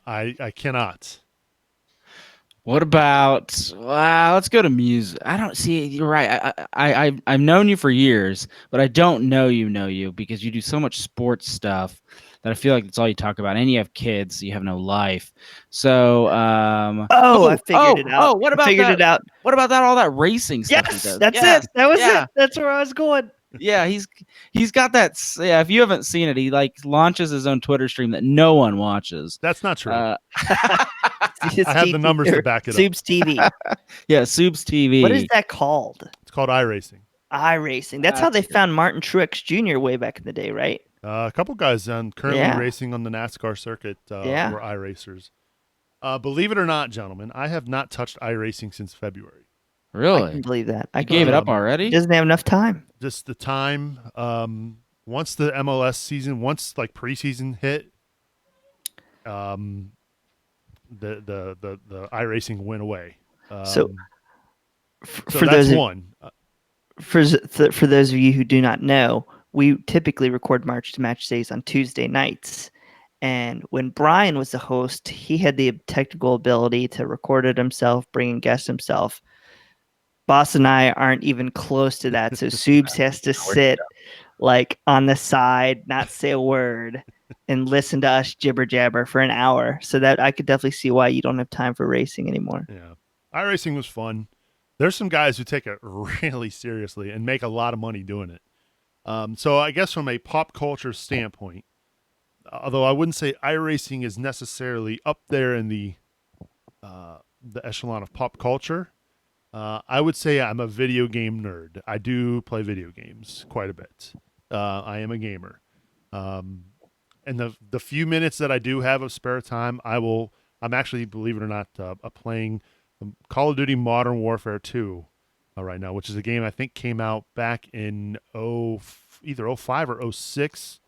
I cannot. What about? Let's go to music. I don't see. You're right. I've known you for years, but I don't know you because you do so much sports stuff that I feel like that's all you talk about. And you have kids, so you have no life. So, I figured it out. What about figured that? it out. What about that? All that racing stuff he Yes, does. that's it. That was it. That's where I was going. Yeah, he's got that. Yeah, if you haven't seen it, he like launches his own Twitter stream that no one watches. That's not true. I have the numbers to back it up. Subs TV. Yeah, Subs TV. What is that called? It's called iRacing. iRacing. That's how they found Martin Truex Jr. way back in the day, right? A couple guys currently racing on the NASCAR circuit were iRacers. Believe it or not, gentlemen, I have not touched iRacing since February. Really? I can believe that. I gave it up already? He doesn't have enough time. Just the time. Once the MLS season, like preseason hit, the iRacing went away. So for that's one. For those of you who do not know, we typically record March to Match days on Tuesday nights. And when Brian was the host, he had the technical ability to record it himself, bring in guests himself. Boss and I aren't even close to that. So Subs has to sit like on the side, not say a word, and listen to us jibber jabber for an hour. So that I could definitely see why you don't have time for racing anymore. Yeah. iRacing was fun. There's some guys who take it really seriously and make a lot of money doing it. So I guess from a pop culture standpoint, although I wouldn't say iRacing is necessarily up there in the echelon of pop culture, I would say I'm a video game nerd. I do play video games quite a bit. I am a gamer. And the few minutes that I do have of spare time, I'm actually, believe it or not, playing Call of Duty Modern Warfare 2 right now, which is a game I think came out back in either 05 or 06,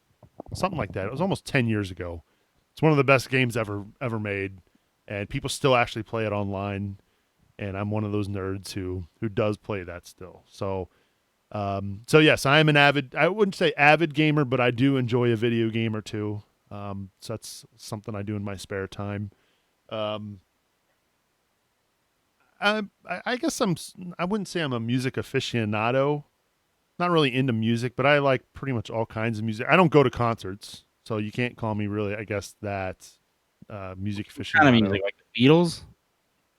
something like that. It was almost 10 years ago. It's one of the best games ever made, and people still actually play it online. And I'm one of those nerds who does play that still. So yes, I am I wouldn't say avid gamer, but I do enjoy a video game or two. So that's something I do in my spare time. I guess I wouldn't say I'm a music aficionado. Not really into music, but I like pretty much all kinds of music. I don't go to concerts, so you can't call me really, I guess, that music aficionado. Kind of music, like the Beatles?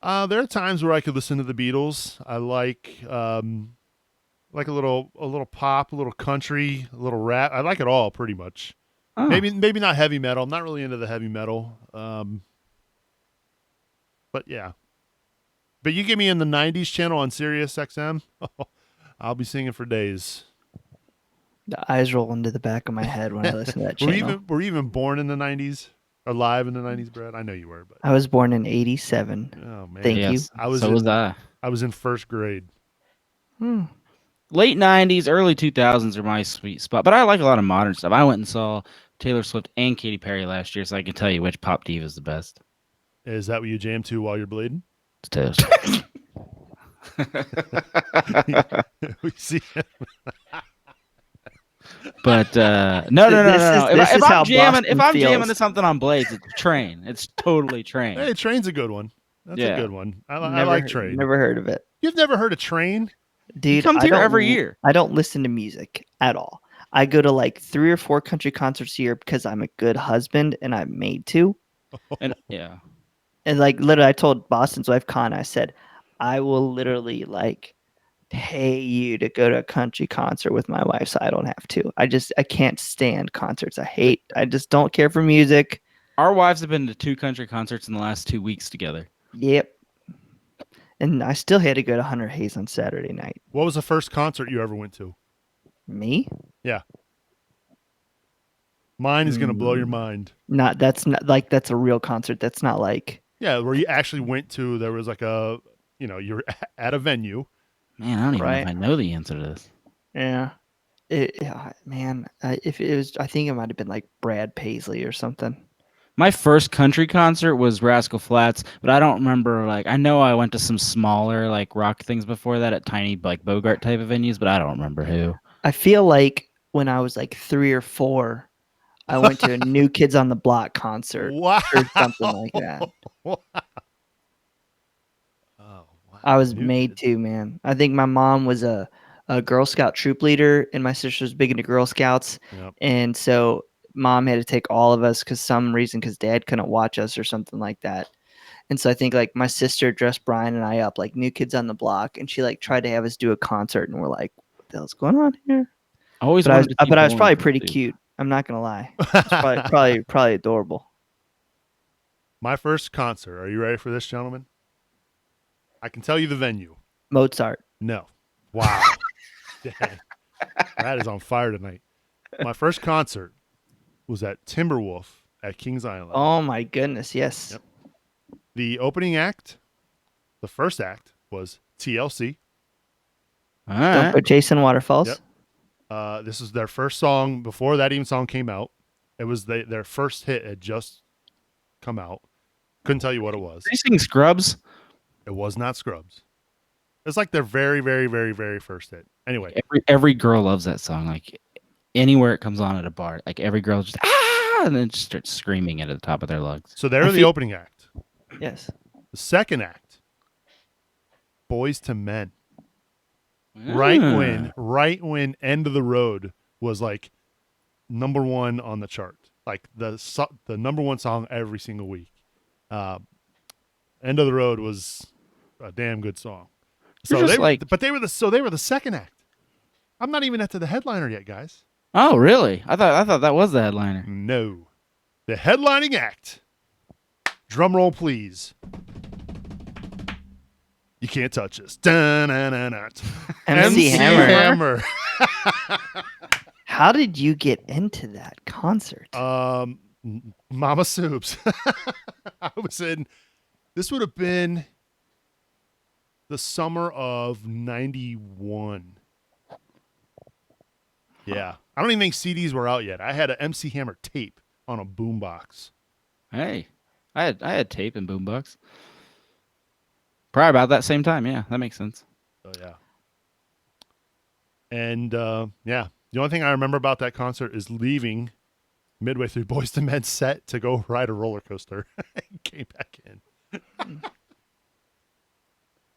There are times where I could listen to the Beatles. I like a little pop, a little country, a little rap. I like it all pretty much. Oh. Maybe not heavy metal. I'm not really into the heavy metal. But yeah. But you get me in the 90s channel on Sirius XM, I'll be singing for days. The eyes roll into the back of my head when I listen to that channel. Were you even born in the 90s? Alive in the 90s, Brad? I know you were, but I was born in 87. Oh man. Thank you. I was in first grade. Late 90s, early 2000s are my sweet spot, but I like a lot of modern stuff. I went and saw Taylor Swift and Katy Perry last year, so I can tell you which pop diva is the best. Is that what you jam to while you're bleeding? It's Taylor Swift. We see it. But no. If I'm jamming to something on Blades, it's Train. It's totally Train. Hey, Train's a good one. That's a good one. I like Train. Never heard of it. You've never heard of Train? Dude, he comes here every year. I don't listen to music at all. I go to like 3 or 4 country concerts a year because I'm a good husband and I'm made to. And yeah. And like literally I told Boston's wife Con, I said, I will literally like pay you to go to a country concert with my wife so I don't have to. I can't stand concerts. I just don't care for music. Our wives have been to 2 country concerts in the last 2 weeks together. Yep. And I still had to go to Hunter Hayes on Saturday night. What was the first concert you ever went to? Me? Yeah. Mine is going to blow your mind. That's a real concert. That's not like Yeah, where you actually went to. There was like you're at a venue. Man, I don't even know if Right. I know the answer to this. Yeah. Man, if it was, I think it might have been like Brad Paisley or something. My first country concert was Rascal Flatts, but I don't remember. Like, I know I went to some smaller like rock things before that at tiny like Bogart type of venues, but I don't remember who. I feel like when I was like 3 or 4, I went to a New Kids on the Block concert Wow. or something like that. Wow. Oh, wow. I was New made Kids. to, man. I think my mom was a Girl Scout troop leader, and my sister was big into Girl Scouts. Yep. And so mom had to take all of us because dad couldn't watch us or something like that. And so I think like my sister dressed Brian and I up like New Kids on the Block, and she like tried to have us do a concert, and we're like, "What the hell's going on here?" I always But wanted to see I was Bowling probably for pretty Soup. cute. I'm not gonna lie. It's probably adorable. My first concert. Are you ready for this, gentlemen? I can tell you the venue. Mozart. No. Wow. Dang. That is on fire tonight. My first concert was at Timberwolf at Kings Island. Oh my goodness, yes. Yep. The opening act, the first act, was TLC. All Don't right. put Jason Waterfalls. Yep. This is their first song before that even song came out. It was their first hit had just come out. Couldn't tell you what it was. Are you singing Scrubs? It was not Scrubs. It's like their very, very, very, very first hit. Anyway, Every girl loves that song. Like anywhere it comes on at a bar, like every girl just and then just starts screaming it at the top of their lungs. so they're the opening act. Yes. The second act, Boys to Men. Right when End of the Road was like number 1 on the chart, like the number 1 song every single week. End of the Road was a damn good song. You're So just they were the second act. I'm not even at the headliner yet, guys. Oh, really? I thought that was the headliner. No, the headlining act. Drum roll, please. You can't touch us. Dun-na-na-na. MC Hammer. How did you get into that concert? Mama Soups. I was in. This would have been the summer of '91. Yeah, I don't even think CDs were out yet. I had an MC Hammer tape on a boombox. Hey, I had tape and boombox. Probably about that same time. Yeah, that makes sense. So yeah. And yeah, the only thing I remember about that concert is leaving midway through Boyz II Men's set to go ride a roller coaster. Came back in.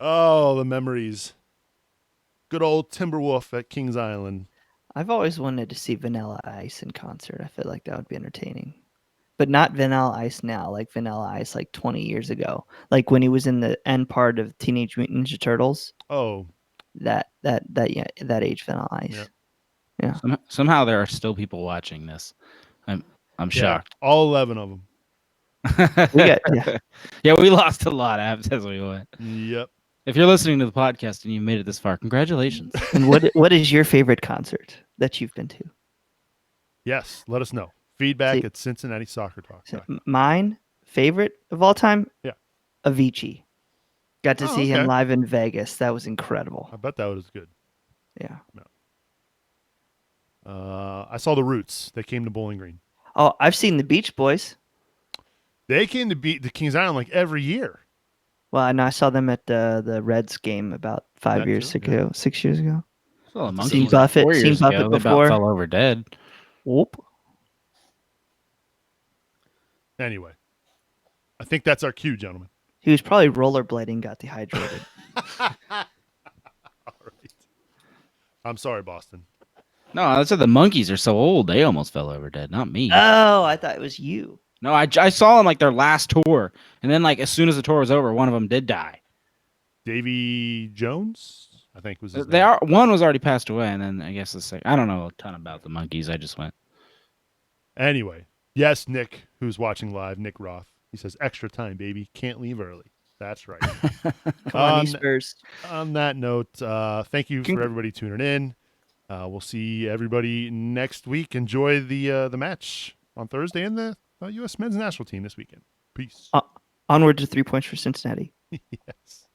Oh, the memories. Good old Timberwolf at Kings Island. I've always wanted to see Vanilla Ice in concert. I feel like that would be entertaining. But not Vanilla Ice now, like Vanilla Ice like 20 years ago. Like when he was in the end part of Teenage Mutant Ninja Turtles. Oh. That age Vanilla Ice. Yeah. Somehow there are still people watching this. I'm shocked. All 11 of them. We lost a lot as we went. Yep. If you're listening to the podcast and you made it this far, congratulations. And what is your favorite concert that you've been to? Yes, let us know. Feedback at Cincinnati Soccer Talk. Mine favorite of all time? Yeah. Avicii. Got to see him live in Vegas. That was incredible. I bet that was good. Yeah. I saw the Roots. They came to Bowling Green. Oh, I've seen the Beach Boys. They came to beat the Kings Island like every year. Well, I know I saw them at the Reds game about 6 years ago. So the Seen Buffett before. They about fell over dead. Whoop. Anyway, I think that's our cue, gentlemen. He was probably rollerblading, got dehydrated. All right. I'm sorry, Boston. No, I said the monkeys are so old they almost fell over dead. Not me. Oh, I thought it was you. No, I saw them like their last tour, and then like as soon as the tour was over, one of them did die. Davy Jones, I think was his name. One was already passed away, and then I guess the second. I don't know a ton about the monkeys. I just went. Anyway, yes, Nick, who's watching live, Nick Roth. He says, extra time, baby. Can't leave early. That's right. Come on, Spurs. On that note, thank you for everybody tuning in. We'll see everybody next week. Enjoy the match on Thursday and the U.S. men's national team this weekend. Peace. Onward to 3 points for Cincinnati. Yes.